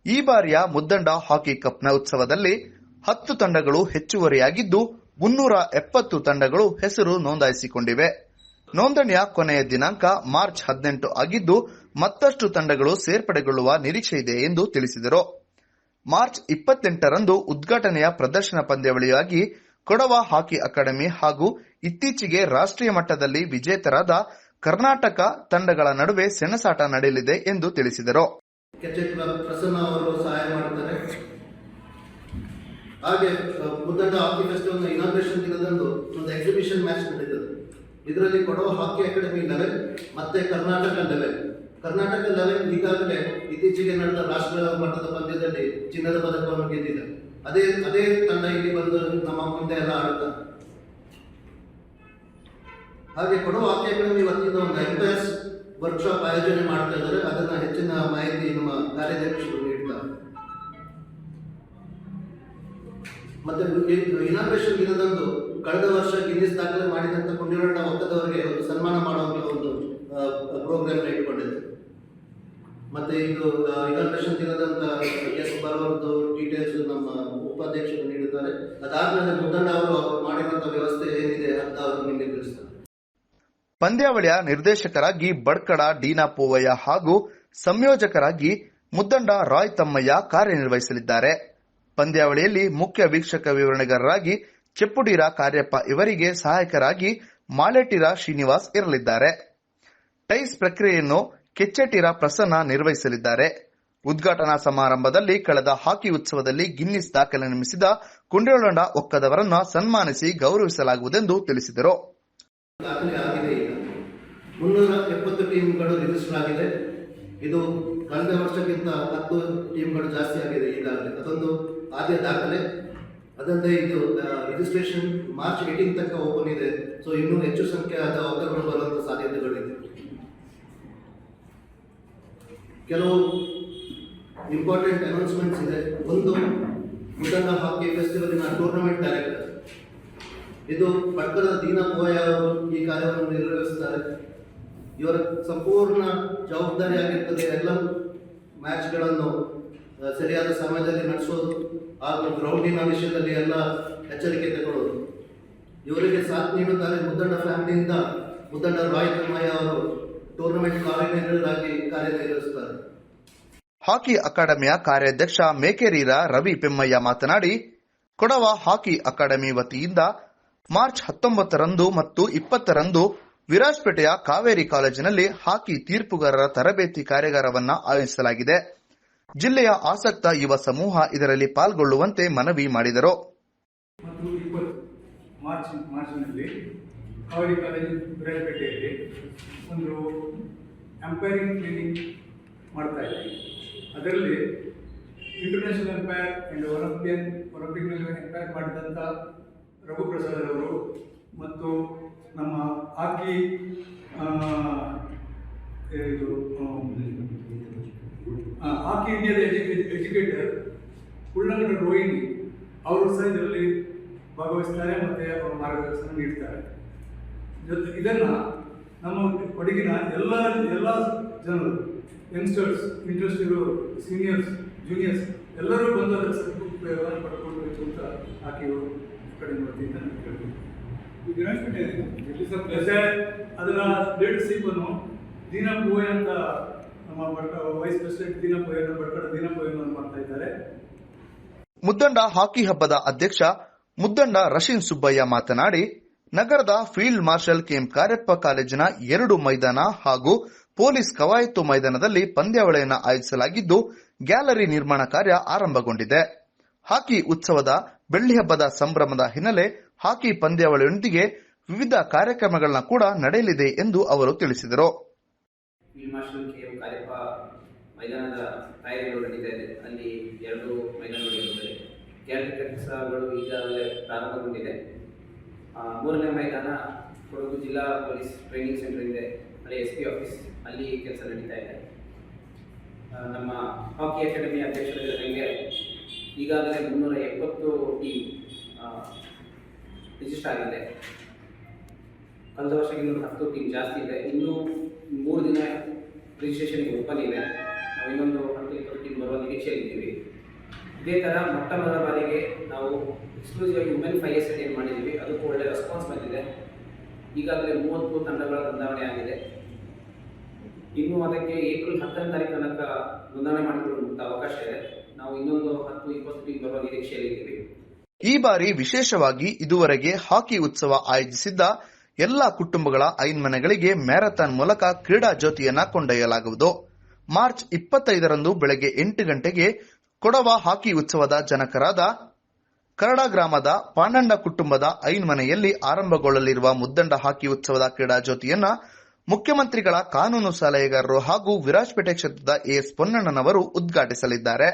ಈ ಬಾರಿಯ ಮುದ್ದಂಡ ಹಾಕಿ ಕಪ್ನ ಉತ್ಸವದಲ್ಲಿ 10 ತಂಡಗಳು ಹೆಚ್ಚುವರಿಯಾಗಿದ್ದು 370 ತಂಡಗಳು ಹೆಸರು ನೋಂದಾಯಿಸಿಕೊಂಡಿವೆ. ನೋಂದಣಿಯ ಕೊನೆಯ ದಿನಾಂಕ ಮಾರ್ಚ್ 18 ಆಗಿದ್ದು, ಮತ್ತಷ್ಟು ತಂಡಗಳು ಸೇರ್ಪಡೆಗೊಳ್ಳುವ ನಿರೀಕ್ಷೆ ಇದೆ ಎಂದು ತಿಳಿಸಿದರು. ಮಾರ್ಚ್ 28ರಂದು ಉದ್ಘಾಟನೆಯ ಪ್ರದರ್ಶನ ಪಂದ್ಯಾವಳಿಯಾಗಿ ಕೊಡವ ಹಾಕಿ ಅಕಾಡೆಮಿ ಹಾಗೂ ಇತ್ತೀಚೆಗೆ ರಾಷ್ಟ್ರೀಯ ಮಟ್ಟದಲ್ಲಿ ವಿಜೇತರಾದ ಕರ್ನಾಟಕ ತಂಡಗಳ ನಡುವೆ ಸೆಣಸಾಟ ನಡೆಯಲಿದೆ ಎಂದು ತಿಳಿಸಿದರು. ಪ್ರಸನ್ನ ಅವರು ಸಹಾಯ ಮಾಡುತ್ತಾರೆ. ಹಾಗೆ ಮುದ್ದಂಡ ಹಾಕಿ ಫೆಸ್ಟಿವಲ್ ಇನಾಗ್ರೇಷನ್ ದಿನದಂದು ಒಂದು ಎಕ್ಸಿಬಿಷನ್ ಮ್ಯಾಚ್ ನಡೆಯುತ್ತದೆ. ಇದರಲ್ಲಿ ಕೊಡವ ಹಾಕಿ ಅಕಾಡೆಮಿ ಲೆವೆಲ್ ಮತ್ತೆ ಕರ್ನಾಟಕ ಲೆವೆಲ್ ಈಗಾಗಲೇ ಇತ್ತೀಚೆಗೆ ನಡೆದ ರಾಷ್ಟ್ರ ಮಟ್ಟದ ಪಂದ್ಯದಲ್ಲಿ ಚಿನ್ನದ ಪದಕವನ್ನು ಗೆದ್ದಿದೆ. ಅದೇ ತಂಡ ಇಲ್ಲಿ ಬಂದು ನಮ್ಮ ಮುಂದೆ ಎಲ್ಲ ಆಡುತ್ತಾರೆ. ಹಾಗೆ ಕೊಡವ ಹಾಕಿ ಅಕಾಡೆಮಿ ವತಿಯಿಂದ ಒಂದು ಎಂಪೈರ್ಸ್ ವರ್ಕ್ಶಾಪ್ ಆಯೋಜನೆ ಮಾಡ್ತಾ ಇದ್ದಾರೆ. ಅದನ್ನ ಹೆಚ್ಚಿನ ಮಾಹಿತಿ ನಮ್ಮ ಕಾರ್ಯಾಧ್ಯಕ್ಷರು ನೀಡ್ತಾರೆ. ಮತ್ತೆ ಇನಾಗ್ರೇಷನ್ ದಿನದಂದು ಕಳೆದ ವರ್ಷ ಗಿನ್ನಿಸ್ ದಾಖಲೆ ಮಾಡಿದಂತ ಕುಂಡಿರೊಂಡ ಒಕ್ಕದವರಿಗೆ ಒಂದು ಸನ್ಮಾನ ಮಾಡುವಂತ ಒಂದು ಪ್ರೋಗ್ರಾಮ್ ಇಟ್ಟುಕೊಂಡಿದೆ. ಮತ್ತೆ ಇದು ಇನಾಗ್ರೇಷನ್ ದಿನದಂತ ಎಸ್ ಬರೋದು ಡೀಟೇಲ್ಸ್ ನಮ್ಮ ಉಪಾಧ್ಯಕ್ಷರು ನೀಡುತ್ತಾರೆ. ಅದಾದ್ಮೇಲೆ ಮುದ್ದಂಡ ಅವರು ಮಾಡಿರುವಂತಹ ವ್ಯವಸ್ಥೆ ಏನಿದೆ ಅಂತ ಅವರು ನಿಮಗೆ ತಿಳಿಸ್ತಾರೆ. ಪಂದ್ಯಾವಳಿಯ ನಿರ್ದೇಶಕರಾಗಿ ಬಡ್ಕಡ ಡೀನಾ ಪೋವಯ್ಯ ಹಾಗೂ ಸಂಯೋಜಕರಾಗಿ ಮುದ್ದಂಡ ರಾಯ್ ತಮ್ಮಯ್ಯ ಕಾರ್ಯನಿರ್ವಹಿಸಲಿದ್ದಾರೆ. ಪಂದ್ಯಾವಳಿಯಲ್ಲಿ ಮುಖ್ಯ ವೀಕ್ಷಕ ವಿವರಣೆಗಾರರಾಗಿ ಚೆಪ್ಪುಡೀರ ಕಾರ್ಯಪ್ಪ ಇವರಿಗೆ ಸಹಾಯಕರಾಗಿ ಮಾಲೆಟೀರ ಶ್ರೀನಿವಾಸ್ ಇರಲಿದ್ದಾರೆ. ಟೈಸ್ ಪ್ರಕ್ರಿಯೆಯನ್ನು ಕೆಚ್ಚೆಟೀರ ಪ್ರಸನ್ನ ನಿರ್ವಹಿಸಲಿದ್ದಾರೆ. ಉದ್ಘಾಟನಾ ಸಮಾರಂಭದಲ್ಲಿ ಕಳೆದ ಹಾಕಿ ಉತ್ಸವದಲ್ಲಿ ಗಿನ್ನಿಸ್ ದಾಖಲೆ ನಿರ್ಮಿಸಿದ ಕುಂಡೇಳೊಂಡ ಒಕ್ಕದವರನ್ನು ಸನ್ಮಾನಿಸಿ ಗೌರವಿಸಲಾಗುವುದೆಂದು ತಿಳಿಸಿದರು. 370 ಟೀಮ್ಗಳು ರಿಜಿಸ್ಟರ್ ಆಗಿದೆ. ಇದು ಕಳೆದ ವರ್ಷಕ್ಕಿಂತ 10 ಟೀಮ್ಗಳು ಜಾಸ್ತಿ ಆಗಿದೆ ಈಗಾಗಲೇ. ಅದೊಂದು ಆದ್ಯ ದಾಖಲೆ. ಅದಲ್ಲದೆ ಇದು ರಿಜಿಸ್ಟ್ರೇಷನ್ ಮಾರ್ಚ್ 18 ತನಕ ಓಪನ್ ಇದೆ. ಸೊ ಇನ್ನೂ ಹೆಚ್ಚು ಸಂಖ್ಯೆಯಾದ ಒಕ್ಕಗಳು ಬರುವಂತ ಸಾಧ್ಯತೆಗಳಿದೆ. ಕೆಲವು ಇಂಪಾರ್ಟೆಂಟ್ ಅನೌನ್ಸ್ಮೆಂಟ್ಸ್ ಇದೆ. ಒಂದು, ಮುದ್ದಂಡ ಹಾಕಿ ಫೆಸ್ಟಿವಲಿನ ಟೂರ್ನಮೆಂಟ್ ಡೈರೆಕ್ಟರ್ ಇದು ಪಟ್ಟಣದ ದೀನಾ ಪೋಯ ಅವರು ಈ ಕಾರ್ಯವನ್ನು ನಿರ್ವಹಿಸುತ್ತಾರೆ. ಇವರ ಸಂಪೂರ್ಣ ಜವಾಬ್ದಾರಿ ಆಗಿರ್ತದೆ ಎಲ್ಲ ಮ್ಯಾಚ್ಗಳನ್ನು ಸರಿಯಾದ ಸಮಯದಲ್ಲಿ ನಡೆಸೋದು ಹಾಗೂ ಗ್ರೌಂಡಿನ ವಿಷಯದಲ್ಲಿ ಎಲ್ಲ ಎಚ್ಚರಿಕೆ ತಗೊಳ್ಳೋದು. ಇವರಿಗೆ ಸಾಥ್ ನೀಡುತ್ತಾರೆ ಮುದ್ದಂಡ ಫ್ಯಾಮಿಲಿಯಿಂದ ಮುದ್ದಂಡ ರಾಯ್ ತಮ್ಮಯ್ಯ ಅವರು ಟೂರ್ನಮೆಂಟ್ ಕಾರ್ಯನಿರ್ವಾಹಕರಾಗಿ ಕಾರ್ಯನಿರ್ವಹಿಸುತ್ತಾರೆ. ಹಾಕಿ ಅಕಾಡೆಮಿಯ ಕಾರ್ಯಾಧ್ಯಕ್ಷ ಮೇಕೆರೀರ ರವಿ ಪೆಮ್ಮಯ್ಯ ಮಾತನಾಡಿ, ಕೊಡವ ಹಾಕಿ ಅಕಾಡೆಮಿ ವತಿಯಿಂದ ಮಾರ್ಚ್ 19ರಂದು ಮತ್ತು 20ರಂದು ವಿರಾಜಪೇಟೆಯ ಕಾವೇರಿ ಕಾಲೇಜಿನಲ್ಲಿ ಹಾಕಿ ತೀರ್ಪುಗಾರರ ತರಬೇತಿ ಕಾರ್ಯಾಗಾರವನ್ನು ಆಯೋಜಿಸಲಾಗಿದೆ. ಜಿಲ್ಲೆಯ ಆಸಕ್ತ ಯುವ ಸಮೂಹ ಇದರಲ್ಲಿ ಪಾಲ್ಗೊಳ್ಳುವಂತೆ ಮನವಿ ಮಾಡಿದರು. ಮಾರ್ಚ್ನಲ್ಲಿ ಕಾವೇರಿ ಕಾಲೇಜು ವಿರಾಜಪೇಟೆಯಲ್ಲಿ ಒಂದು ಎಂಪೈರಿಂಗ್ ಟ್ರೈನಿಂಗ್ ಮಾಡ್ತಾ ಇದ್ದೀವಿ. ಅದರಲ್ಲಿ ಇಂಟರ್ನ್ಯಾಷನಲ್ ಎಂಪೈರ್ ಆ್ಯಂಡ್ ಒಲಿಂಪಿಕ್ನಲ್ಲಿ ಎಂಪೈರ್ ಮಾಡಿದಂಥ ರಘುಪ್ರಸಾದ್ ಅವರು ಮತ್ತು ನಮ್ಮ ಹಾಕಿ ಹಾಕಿ ಇಂಡಿಯಾದ ಎಜುಕೇಟರ್ ಉಳ್ಳಂಗಡ ರೋಹಿಣಿ ಅವರು ಸಹ ಇದರಲ್ಲಿ ಭಾಗವಹಿಸ್ತಾರೆ ಮತ್ತು ಅವರು ಮಾರ್ಗದರ್ಶನ ನೀಡ್ತಾರೆ. ಇದನ್ನು ನಮ್ಮ ಕೊಡಗಿನ ಎಲ್ಲ ಜನರು, ಯಂಗ್ಸ್ಟರ್ಸ್, ಇಂಟ್ರೆಸ್ಟ್ ಇರೋರು, ಸೀನಿಯರ್ಸ್, ಜೂನಿಯರ್ಸ್ ಎಲ್ಲರೂ ಬಂದು ಅದರ ಸದುಪಯೋಗವನ್ನು ಪಡ್ಕೊಳ್ಬೇಕು ಅಂತ ಹಾಕಿಯವರು ಕಡೆ ವತಿಯಿಂದ ನಾನು ಕೇಳ್ತೀನಿ. ಅದರ ಲೀಡರ್ಶಿಪ್ಪನ್ನು ದೀನಪ್ ಗೋಯ್ ಅಂತ ನಮ್ಮ ವೈಸ್ ಪ್ರೆಸಿಡೆಂಟ್ ದೀನಪ್ ಗೋಯ್ ಬಡ್ಕಡ ದೀನಪ್ ಗೋಯ್ ಮಾಡ್ತಾ ಇದ್ದಾರೆ. ಮುದ್ದಂಡ ಹಾಕಿ ಹಬ್ಬದ ಅಧ್ಯಕ್ಷ ಮುದ್ದಂಡ ರಶೀನ್ ಸುಬ್ಬಯ್ಯ ಮಾತನಾಡಿ, ನಗರದ ಫೀಲ್ಡ್ ಮಾರ್ಷಲ್ ಕೆಎಂ ಕಾರ್ಯಪ್ಪ ಕಾಲೇಜಿನ 2 ಮೈದಾನ ಹಾಗೂ ಪೊಲೀಸ್ ಕವಾಯತು ಮೈದಾನದಲ್ಲಿ ಪಂದ್ಯಾವಳಿಯನ್ನು ಆಯೋಜಿಸಲಾಗಿದ್ದು, ಗ್ಯಾಲರಿ ನಿರ್ಮಾಣ ಕಾರ್ಯ ಆರಂಭಗೊಂಡಿದೆ. ಹಾಕಿ ಉತ್ಸವದ ಬೆಳ್ಳಿ ಹಬ್ಬದ ಸಂಭ್ರಮದ ಹಿನ್ನೆಲೆ ಹಾಕಿ ಪಂದ್ಯಾವಳಿಯೊಂದಿಗೆ ವಿವಿಧ ಕಾರ್ಯಕ್ರಮಗಳನ್ನ ಕೂಡ ನಡೆಯಲಿದೆ ಎಂದು ಅವರು ತಿಳಿಸಿದರು. ಫೀಲ್ಡ್ ಮಾರ್ಷಲ್ ಕೆಎಂ ಕಾರ್ಯಪ್ಪ ಮೈದಾನದ ತಯಾರಿಗಳು ನಡೀತಾ ಇದೆ. ಅಲ್ಲಿ 2 ಮೈದಾನಗಳು ಇರುತ್ತವೆ. ಗ್ಯಾಲರಿ ಕೆಲಸಗಳು ಈಗಾಗಲೇ ಪ್ರಾರಂಭಗೊಂಡಿದೆ. 3ನೇ ಮೈದಾನ ಕೊಡಗು ಜಿಲ್ಲಾ ಪೊಲೀಸ್ ಟ್ರೈನಿಂಗ್ ಸೆಂಟರ್ ಇದೆ, ಅಲ್ಲಿ SP ಆಫೀಸ್, ಅಲ್ಲಿ ಕೆಲಸ ನಡೀತಾ ಇದೆ. ನಮ್ಮ ಹಾಕಿ ಅಕಾಡೆಮಿ ಅಧ್ಯಕ್ಷರಿಗೆ ಈಗಾಗಲೇ 370 ಟೀಮ್ ರಿಜಿಸ್ಟರ್ ಆಗಿದೆ. ಕಳೆದ ವರ್ಷಕ್ಕಿಂತ 10 ಟೀಮ್ ಜಾಸ್ತಿ ಇದೆ. ಇನ್ನೂ 3 ದಿನ ರಿಜಿಸ್ಟ್ರೇಷನ್ಗೆ ಓಪನ್ ಇದೆ. ನಾವು ಇನ್ನೊಂದು 10-20 ಟೀಮ್ ಬರುವ ನಿರೀಕ್ಷೆಯಲ್ಲಿದ್ದೀವಿ. ಇದೇ ಥರ ಮೊಟ್ಟ ಮೊದಲ ಬಾರಿಗೆ ನಾವು ಎಕ್ಸ್ಕ್ಲೂಸಿವ್ ಆಗಿ ವುಮೆನ್ 5S ಏನು ಮಾಡಿದ್ದೀವಿ, ಅದಕ್ಕೂ ಒಳ್ಳೆ ರೆಸ್ಪಾನ್ಸ್ ಬಂದಿದೆ. ಈಗಾಗಲೇ 30 ತಂಡಗಳ ನೋಂದಣಿ ಆಗಿದೆ. ಇನ್ನು ಅದಕ್ಕೆ ಏಪ್ರಿಲ್ 10ನೇ ತಾರೀಕು ತನಕ ನೋಂದಣಿ ಮಾಡಿಕೊಳ್ಳುವಂಥ ಅವಕಾಶ ಇದೆ. ನಾವು ಇನ್ನೊಂದು 10-20 ಟೀಮ್ ಬರುವ ನಿರೀಕ್ಷೆಯಲ್ಲಿದ್ದೀವಿ. ಈ ಬಾರಿ ವಿಶೇಷವಾಗಿ ಇದುವರೆಗೆ ಹಾಕಿ ಉತ್ಸವ ಆಯೋಜಿಸಿದ್ದ ಎಲ್ಲಾ ಕುಟುಂಬಗಳ ಐನ್ಮನೆಗಳಿಗೆ ಮ್ಯಾರಥಾನ್ ಮೂಲಕ ಕ್ರೀಡಾ ಜ್ಯೋತಿಯನ್ನ ಕೊಂಡೊಯ್ಯಲಾಗುವುದು. ಮಾರ್ಚ್ 25ರಂದು ಬೆಳಗ್ಗೆ 8 ಗಂಟೆಗೆ ಕೊಡವ ಹಾಕಿ ಉತ್ಸವದ ಜನಕರಾದ ಕರಡ ಗ್ರಾಮದ ಪಾಂಡಂಡ ಕುಟುಂಬದ ಐನ್ಮನೆಯಲ್ಲಿ ಆರಂಭಗೊಳ್ಳಲಿರುವ ಮುದ್ದಂಡ ಹಾಕಿ ಉತ್ಸವದ ಕ್ರೀಡಾ ಜ್ಯೋತಿಯನ್ನ ಮುಖ್ಯಮಂತ್ರಿಗಳ ಕಾನೂನು ಸಲಹೆಗಾರರು ಹಾಗೂ ವಿರಾಜಪೇಟೆ ಕ್ಷೇತ್ರದ AS ಪೊನ್ನಣ್ಣನವರು ಉದ್ಘಾಟಿಸಲಿದ್ದಾರೆ.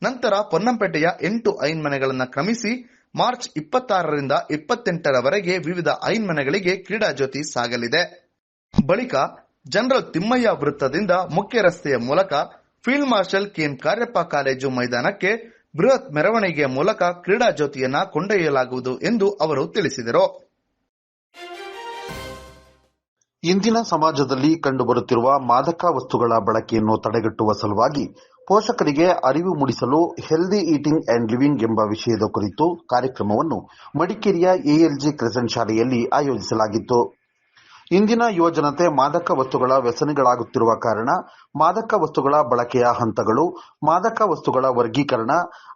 ನಂತರ ಪೊನ್ನಂಪೇಟೆಯ 8 ಐನ್ಮನೆಗಳನ್ನು ಕ್ರಮಿಸಿ ಮಾರ್ಚ್ 26ರಿಂದ 28ರವರೆಗೆ ವಿವಿಧ ಐನ್ಮನೆಗಳಿಗೆ ಕ್ರೀಡಾ ಜ್ಯೋತಿ ಸಾಗಲಿದೆ. ಬಳಿಕ ಜನರಲ್ ತಿಮ್ಮಯ್ಯ ವೃತ್ತದಿಂದ ಮುಖ್ಯ ರಸ್ತೆಯ ಮೂಲಕ field marshal KM Cariappa college ಮೈದಾನಕ್ಕೆ ಬೃಹತ್ ಮೆರವಣಿಗೆಯ ಮೂಲಕ ಕ್ರೀಡಾ ಜ್ಯೋತಿಯನ್ನ ಕೊಂಡೊಯ್ಯಲಾಗುವುದು ಎಂದು ಅವರು ತಿಳಿಸಿದರು. ಇಂದಿನ ಸಮಾಜದಲ್ಲಿ ಕಂಡುಬರುತ್ತಿರುವ ಮಾದಕ ವಸ್ತುಗಳ ಬಳಕೆಯನ್ನು ತಡೆಗಟ್ಟುವ ಸಲುವಾಗಿ ಪೋಷಕರಿಗೆ ಅರಿವು ಮೂಡಿಸಲು ಹೆಲ್ದಿ ಈಟಿಂಗ್ ಅಂಡ್ ಲಿವಿಂಗ್ ಎಂಬ ವಿಷಯದ ಕುರಿತು ಕಾರ್ಯಕ್ರಮವನ್ನು ಮಡಿಕೇರಿಯ ALG ಕ್ರೆಸೆಂಟ್ ಶಾಲೆಯಲ್ಲಿ ಆಯೋಜಿಸಲಾಗಿತ್ತು. ಇಂದಿನ ಯುವಜನತೆ ಮಾದಕ ವಸ್ತುಗಳ ವ್ಯಸನಿಗಳಾಗುತ್ತಿರುವ ಕಾರಣ ಮಾದಕ ವಸ್ತುಗಳ ಬಳಕೆಯ ಹಂತಗಳು, ಮಾದಕ ವಸ್ತುಗಳ ವರ್ಗೀಕರಣ,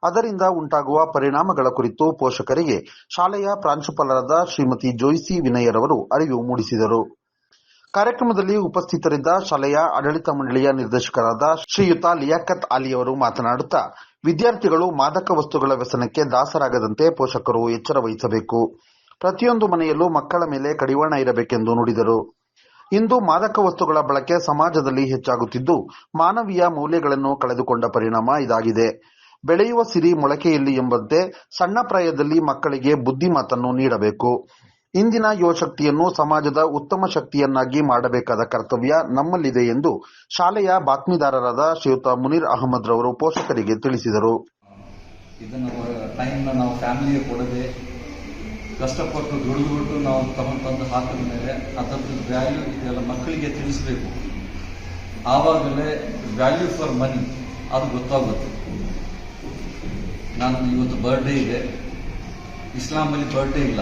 ಅದರಿಂದ ಉಂಟಾಗುವ ಪರಿಣಾಮಗಳ ಕುರಿತು ಪೋಷಕರಿಗೆ ಶಾಲೆಯ ಪ್ರಾಂಶುಪಾಲರಾದ ಶ್ರೀಮತಿ ಜೋಯಿಸಿ ವಿನಯರವರು ಅರಿವು ಮೂಡಿಸಿದರು. ಕಾರ್ಯಕ್ರಮದಲ್ಲಿ ಉಪಸ್ಥಿತರಿದ್ದ ಶಾಲೆಯ ಆಡಳಿತ ಮಂಡಳಿಯ ನಿರ್ದೇಶಕರಾದ ಶ್ರೀಯುತ ಲಿಯಾಕತ್ ಅಲಿಯವರು ಮಾತನಾಡುತ್ತಾ, ವಿದ್ಯಾರ್ಥಿಗಳು ಮಾದಕ ವಸ್ತುಗಳ ವ್ಯಸನಕ್ಕೆ ದಾಸರಾಗದಂತೆ ಪೋಷಕರು ಎಚ್ಚರ ವಹಿಸಬೇಕು. ಪ್ರತಿಯೊಂದು ಮನೆಯಲ್ಲೂ ಮಕ್ಕಳ ಮೇಲೆ ಕಡಿವಾಣ ಇರಬೇಕೆಂದು ನುಡಿದರು. ಇಂದು ಮಾದಕ ವಸ್ತುಗಳ ಬಳಕೆ ಸಮಾಜದಲ್ಲಿ ಹೆಚ್ಚಾಗುತ್ತಿದ್ದು, ಮಾನವೀಯ ಮೌಲ್ಯಗಳನ್ನು ಕಳೆದುಕೊಂಡ ಪರಿಣಾಮ ಇದಾಗಿದೆ. ಬೆಳೆಯುವ ಸಿರಿ ಮೊಳಕೆಯಲ್ಲಿ ಎಂಬಂತೆ ಸಣ್ಣ ಪ್ರಾಯದಲ್ಲಿ ಮಕ್ಕಳಿಗೆ ಬುದ್ಧಿಮಾತನ್ನು ನೀಡಬೇಕು. ಇಂದಿನ ಯುವಶಕ್ತಿಯನ್ನು ಸಮಾಜದ ಉತ್ತಮ ಶಕ್ತಿಯನ್ನಾಗಿ ಮಾಡಬೇಕಾದ ಕರ್ತವ್ಯ ನಮ್ಮಲ್ಲಿದೆ ಎಂದು ಶಾಲೆಯ ಬಾತ್ಮೀದಾರರಾದ ಶ್ರೀಯುತ ಮುನೀರ್ ಅಹಮದ್ ರವರು ಪೋಷಕರಿಗೆ ತಿಳಿಸಿದರು. ಇದನ್ನು ಟೈಮ್ನ ನಾವು ಫ್ಯಾಮಿಲಿಗೆ ಕೊಡದೆ ಕಷ್ಟಪಟ್ಟು ದುಡಿದುಬಿಟ್ಟು ನಾವು ತಂದು ಹಾಕಿದ ಮೇಲೆ ಅದರದ್ದು ವ್ಯಾಲ್ಯೂ ಇದೆಲ್ಲ ಮಕ್ಕಳಿಗೆ ತಿಳಿಸಬೇಕು. ಆವಾಗಲೇ ವ್ಯಾಲ್ಯೂ ಫಾರ್ ಮನಿ ಅದು ಗೊತ್ತಾಗುತ್ತೆ. ನಾನು ಇವತ್ತು ಬರ್ಡೇ ಇದೆ, ಇಸ್ಲಾಮಲ್ಲಿ ಬರ್ಡೇ ಇಲ್ಲ,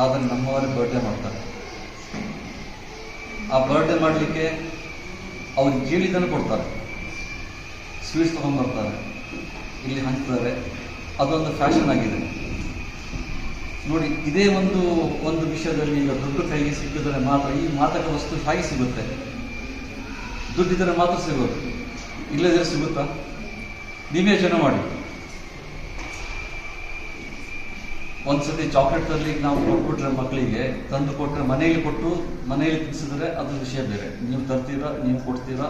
ಆದರೆ ನಮ್ಮವರೇ ಬರ್ಡೇ ಮಾಡ್ತಾರೆ. ಆ ಬರ್ಡೇ ಮಾಡಲಿಕ್ಕೆ ಅವ್ರಿಗೆ ಕೇಳಿದ್ದನ್ನು ಕೊಡ್ತಾರೆ, ಸ್ವೀಟ್ಸ್ ತೊಗೊಂಡ್ಬರ್ತಾರೆ, ಇಲ್ಲಿ ಹಂಚ್ತಾರೆ. ಅದೊಂದು ಫ್ಯಾಷನ್ ಆಗಿದೆ ನೋಡಿ. ಇದೇ ಒಂದು ವಿಷಯದಲ್ಲಿ ಈಗ ದುಡ್ಡು ಕೈಗೆ ಸಿಕ್ಕಿದರೆ ಮಾತ್ರ ಈ ಮಾದಕ ವಸ್ತು ಹೇಗೆ ಸಿಗುತ್ತೆ? ದುಡ್ಡಿದ್ದರೆ ಮಾತ್ರ ಸಿಗೋದು, ಇಲ್ಲದ್ರೆ ಸಿಗುತ್ತಾ? ನೀವೇ ಯೋಚನೆ ಮಾಡಿ. ಒಂದ್ಸತಿ ಚಾಕ್ಲೇಟಲ್ಲಿ ನಾವು ಕೊಟ್ಬಿಟ್ರೆ ಮಕ್ಕಳಿಗೆ ತಂದು ಕೊಟ್ಟರೆ ಮನೆಯಲ್ಲಿ ಕೊಟ್ಟು ಮನೆಯಲ್ಲಿ ತಿನ್ಸಿದ್ರೆ ಅದು ವಿಷಯ ಬೇರೆ. ನೀವು ತರ್ತೀರಾ, ನೀವು ಕೊಡ್ತೀರಾ,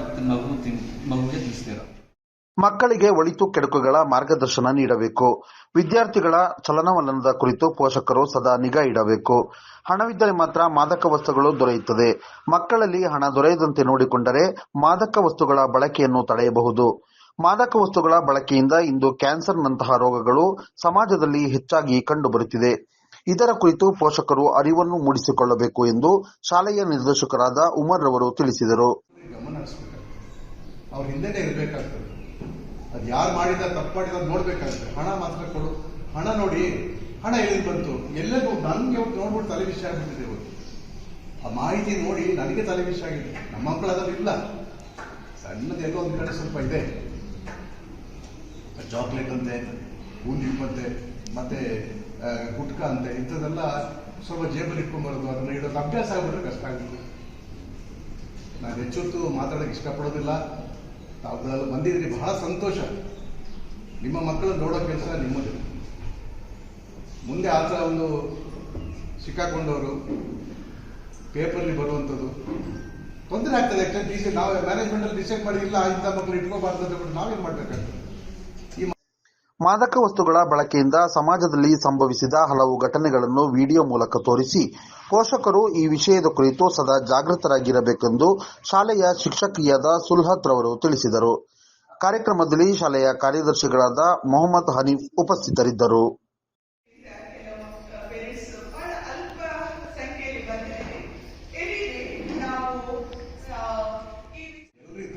ಮಗುಗೆ ತಿನ್ನಿಸ್ತೀರಾ. ಮಕ್ಕಳಿಗೆ ಒಳಿತು ಕೆಡುಕುಗಳ ಮಾರ್ಗದರ್ಶನ ನೀಡಬೇಕು. ವಿದ್ಯಾರ್ಥಿಗಳ ಚಲನವಲನದ ಕುರಿತು ಪೋಷಕರು ಸದಾ ನಿಗಾ ಇಡಬೇಕು. ಹಣವಿದ್ದರೆ ಮಾತ್ರ ಮಾದಕ ವಸ್ತುಗಳು ದೊರೆಯುತ್ತದೆ. ಮಕ್ಕಳಲ್ಲಿ ಹಣ ದೊರೆಯದಂತೆ ನೋಡಿಕೊಂಡರೆ ಮಾದಕ ವಸ್ತುಗಳ ಬಳಕೆಯನ್ನು ತಡೆಯಬಹುದು. ಮಾದಕ ವಸ್ತುಗಳ ಬಳಕೆಯಿಂದ ಇಂದು ಕ್ಯಾನ್ಸರ್ನಂತಹ ರೋಗಗಳು ಸಮಾಜದಲ್ಲಿ ಹೆಚ್ಚಾಗಿ ಕಂಡುಬರುತ್ತಿದೆ. ಇದರ ಕುರಿತು ಪೋಷಕರು ಅರಿವನ್ನು ಮೂಡಿಸಿಕೊಳ್ಳಬೇಕು ಎಂದು ಶಾಲೆಯ ನಿರ್ದೇಶಕರಾದ ಉಮರ್ ರವರು ತಿಳಿಸಿದರು. ಅವ್ರ ಹಿಂದೆನೇ ಇರಬೇಕಾಗ್ತದೆ. ಅದು ಯಾರು ಮಾಡಿದ ತಪ್ಪು ಮಾಡಿದ ನೋಡ್ಬೇಕಾಗ್ತದೆ. ಹಣ ಮಾತ್ರ ಕೊಡು, ಹಣ ನೋಡಿ, ಹಣ ಎಲ್ಲಿ ಬಂತು, ಎಲ್ಲೆಲ್ಲೂ ನನಗೆ ನೋಡ್ಬಿಟ್ಟು ತಲೆ ವಿಷಯ ಆಗ್ಬಿಟ್ಟಿದೆ. ಇವತ್ತು ಆ ಮಾಹಿತಿ ನೋಡಿ ನನಗೆ ತಲೆ ವಿಷಯ ಆಗಿದೆ. ನಮ್ಮ ಮಕ್ಕಳು ಅದರಲ್ಲಿ ಇಲ್ಲ. ಸಣ್ಣದೆಲ್ಲೋ ಒಂದು ಕಡೆ ಸ್ವಲ್ಪ ಇದೆ, ಚಾಕ್ಲೇಟ್ ಅಂತೆ, ಬೂಂದಿಪ್ಪಂತೆ, ಮತ್ತೆ ಗುಟ್ಕಾ ಅಂತೆ, ಇಂಥದ್ದೆಲ್ಲ ಸ್ವಲ್ಪ ಜೇಬಲ್ಲಿ ಇಟ್ಕೊಂಡ್ಬರೋದು, ಅದನ್ನ ಇಡೋದು ಅಭ್ಯಾಸ ಆಗ್ಬಿಟ್ರೆ ಕಷ್ಟ ಆಗುತ್ತೆ. ನಾನು ಹೆಚ್ಚೊತ್ತು ಮಾತಾಡೋಕೆ ಇಷ್ಟಪಡೋದಿಲ್ಲ. ತಾವುಗಳೆಲ್ಲ ಬಂದಿದ್ದೀರಿ, ಬಹಳ ಸಂತೋಷ. ನಿಮ್ಮ ಮಕ್ಕಳು ನೋಡೋ ಕೆಲಸ ನಿಮ್ಮದು. ಮುಂದೆ ಆ ಥರ ಒಂದು ಸಿಕ್ಕಾಕೊಂಡವರು ಪೇಪರ್ಲಿ ಬರುವಂಥದ್ದು ತೊಂದರೆ ಆಗ್ತದೆ. ಆ್ಯಕ್ಚುಲಿ ನಾವು ಮ್ಯಾನೇಜ್ಮೆಂಟಲ್ಲಿ ಡಿಸೈಡ್ ಮಾಡಿ ಇಲ್ಲ ಇಂಥ ಮಕ್ಕಳು ಇಟ್ಕೋಬಾರ್ದು ಅಂತ ಬಿಟ್ಟು ನಾವೇನು ಮಾಡಬೇಕಾಗ್ತದೆ. ಮಾದಕ ವಸ್ತುಗಳ ಬಳಕೆಯಿಂದ ಸಮಾಜದಲ್ಲಿ ಸಂಭವಿಸಿದ ಹಲವು ಘಟನೆಗಳನ್ನು ವಿಡಿಯೋ ಮೂಲಕ ತೋರಿಸಿ ಪೋಷಕರು ಈ ವಿಷಯದ ಕುರಿತು ಸದಾ ಜಾಗೃತರಾಗಿರಬೇಕೆಂದು ಶಾಲೆಯ ಶಿಕ್ಷಕಿಯಾದ ಸುಲ್ಹತ್ ರವರು ತಿಳಿಸಿದರು. ಕಾರ್ಯಕ್ರಮದಲ್ಲಿ ಶಾಲೆಯ ಕಾರ್ಯದರ್ಶಿಗಳಾದ ಮೊಹಮ್ಮದ್ ಹನೀಫ್ ಉಪಸ್ಥಿತರಿದ್ದರು.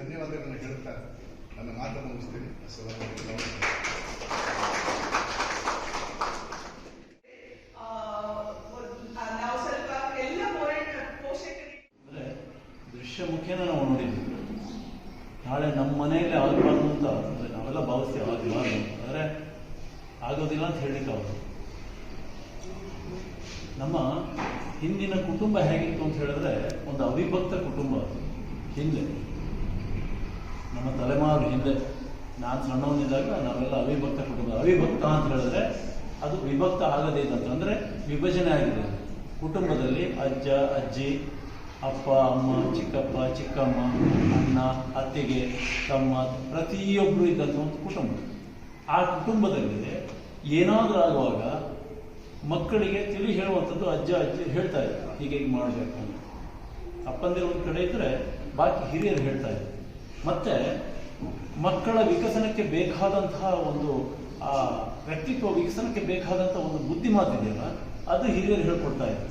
ಧನ್ಯವಾದಗಳನ್ನು ಹೇಳುತ್ತಾ ನನ್ನ ಮಾತನ್ನು ಮುಗಿಸ್ತೇನೆ. ದೃಶ್ಯ ಮುಖ್ಯನ ನಾವು ನೋಡಿದ್ವಿ. ನಾಳೆ ನಮ್ಮ ಮನೆಯಲ್ಲಿ ಆಗಬಾರ್ದು ಅಂತ ನಾವೆಲ್ಲ ಭಾವಿಸ್ತೀವಿ. ಆಗಬಾರ್ದು ಅಂದರೆ ಆಗೋದಿಲ್ಲ ಅಂತ ಹೇಳಲಿಕ್ಕೆ ಅವರು. ನಮ್ಮ ಹಿಂದಿನ ಕುಟುಂಬ ಹೇಗಿತ್ತು ಅಂತ ಹೇಳಿದ್ರೆ ಒಂದು ಅವಿಭಕ್ತ ಕುಟುಂಬ. ಹಿಂದೆ ನಮ್ಮ ತಲೆಮಾರು ಹಿಂದೆ ನಾನು ಸಣ್ಣವನಿದ್ದಾಗ ನಾವೆಲ್ಲ ಅವಿಭಕ್ತ ಕುಟುಂಬ. ಅವಿಭಕ್ತ ಅಂತ ಹೇಳಿದ್ರೆ ಅದು ವಿಭಕ್ತ ಆಗದೇ ಇದ್ದಂತ, ಅಂದರೆ ವಿಭಜನೆ ಆಗಿದೆ. ಕುಟುಂಬದಲ್ಲಿ ಅಜ್ಜ ಅಜ್ಜಿ, ಅಪ್ಪ ಅಮ್ಮ, ಚಿಕ್ಕಪ್ಪ ಚಿಕ್ಕಮ್ಮ, ಅಣ್ಣ ಅತ್ತಿಗೆ, ತಮ್ಮ, ಪ್ರತಿಯೊಬ್ಬರು ಇದ್ದಂಥ ಒಂದು ಕುಟುಂಬ. ಆ ಕುಟುಂಬದಲ್ಲಿ ಏನಾದರೂ ಆಗುವಾಗ ಮಕ್ಕಳಿಗೆ ತಿಳಿ ಹೇಳುವಂಥದ್ದು ಅಜ್ಜ ಅಜ್ಜಿ ಹೇಳ್ತಾ ಇದ್ರು, ಹೀಗೆ ಮಾಡಬೇಕು ಅಂತ. ಅಪ್ಪಂದಿರು ಒಂದು ಕಡೆ ಇದ್ದರೆ ಬಾಕಿ ಹಿರಿಯರು ಹೇಳ್ತಾ ಇದ್ರು. ಮತ್ತೆ ಮಕ್ಕಳ ವಿಕಸನಕ್ಕೆ ಬೇಕಾದಂತಹ ಒಂದು ಆ ವ್ಯಕ್ತಿತ್ವ ವಿಕಸನಕ್ಕೆ ಬೇಕಾದಂಥ ಒಂದು ಬುದ್ಧಿ ಮಾತಿದೆಯಲ್ಲ, ಅದು ಹಿರಿಯರು ಹೇಳ್ಕೊಡ್ತಾ ಇದ್ರು.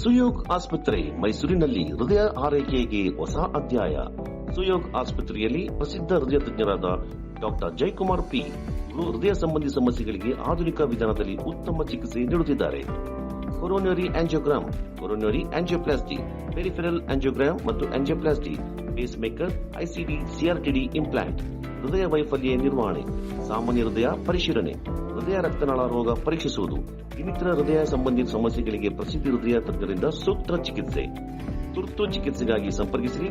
ಸುಯೋಗ್ ಆಸ್ಪತ್ರೆ ಮೈಸೂರಿನಲ್ಲಿ ಹೃದಯ ಆರೈಕೆಗೆ ಹೊಸ ಅಧ್ಯಾಯ. ಸುಯೋಗ್ ಆಸ್ಪತ್ರೆಯಲ್ಲಿ ಪ್ರಸಿದ್ಧ ಹೃದಯ ತಜ್ಞರಾದ ಡಾಕ್ಟರ್ ಜಯಕುಮಾರ್ ಪಿ ಹೃದಯ ಸಂಬಂಧಿ ಸಮಸ್ಯೆಗಳಿಗೆ ಆಧುನಿಕ ವಿಧಾನದಲ್ಲಿ ಉತ್ತಮ ಚಿಕಿತ್ಸೆ ನೀಡುತ್ತಿದ್ದಾರೆ. Coronary angiogram, coronary angioplasty, peripheral angiogram ಮತ್ತು angioplasty, pacemaker, ICD, CRTD implant, ಹೃದಯ ವೈಫಲ್ಯ ನಿರ್ವಹಣೆ, ಸಾಮಾನ್ಯ ಹೃದಯ ಪರಿಶೀಲನೆ, ಹೃದಯ ರಕ್ತನಾಳ ರೋಗ ಪರೀಕ್ಷಿಸುವುದು, ಇನ್ನಿತರ ಹೃದಯ ಸಂಬಂಧಿ ಸಮಸ್ಯೆಗಳಿಗೆ ಪ್ರಸಿದ್ಧ ಹೃದಯ ತಜ್ಞರಿಂದ ಸೂಕ್ತ ಚಿಕಿತ್ಸೆ. ತುರ್ತು ಚಿಕಿತ್ಸೆಗಾಗಿ ಸಂಪರ್ಕಿಸಿ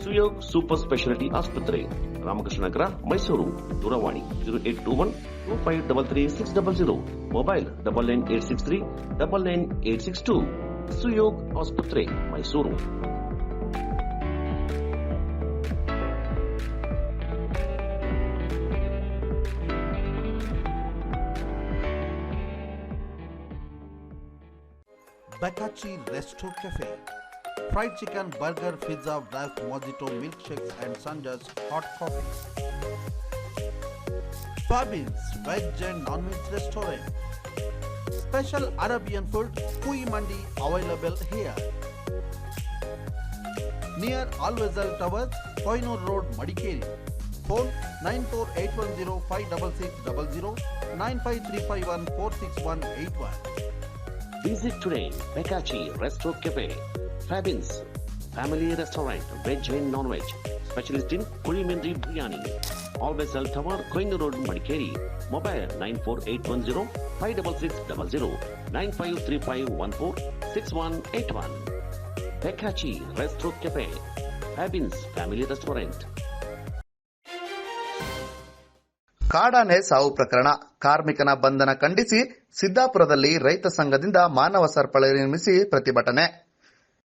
ಸುಯೋಗ್ ಸೂಪರ್ ಸ್ಪೆಷಾಲಿಟಿ ಆಸ್ಪತ್ರೆ, ರಾಮಕೃಷ್ಣ ನಗರ, ಮೈಸೂರು. ದೂರವಾಣಿ 0821-2533-600, ಮೊಬೈಲ್ 9986399862. ಸುಯೋಗ್ ಆಸ್ಪತ್ರೆ Mysuru. Bakachi Resto Cafe. Fried chicken, burger, pizza, wraps, mojito, milkshakes and Sanjas hot coffee. Fabins Veg and Non-Veg Restaurant. Special Arabian food, Kui Mandi available here. Near Alvezal Towers, Koinur Road, Madikeri. Phone 9481056600, 95351466181. Visit today Bakachi Resto Cafe. Fabins Family Restaurant, Veg and Non-Veg. Specialist in Kulimandri Biryani. Alvezal Tower, Koinur Road, Madikeri. Mobile 94810-56600, 9535146181. Bakachi Resto Cafe. Fabins Family Restaurant. ಕಾಡಾನೆ ಸಾವು ಪ್ರಕರಣ, ಕಾರ್ಮಿಕನ ಬಂಧನ ಖಂಡಿಸಿ ಸಿದ್ದಾಪುರದಲ್ಲಿ ರೈತ ಸಂಘದಿಂದ ಮಾನವ ಸರಪಳಿ ನಿರ್ಮಿಸಿ ಪ್ರತಿಭಟನೆ.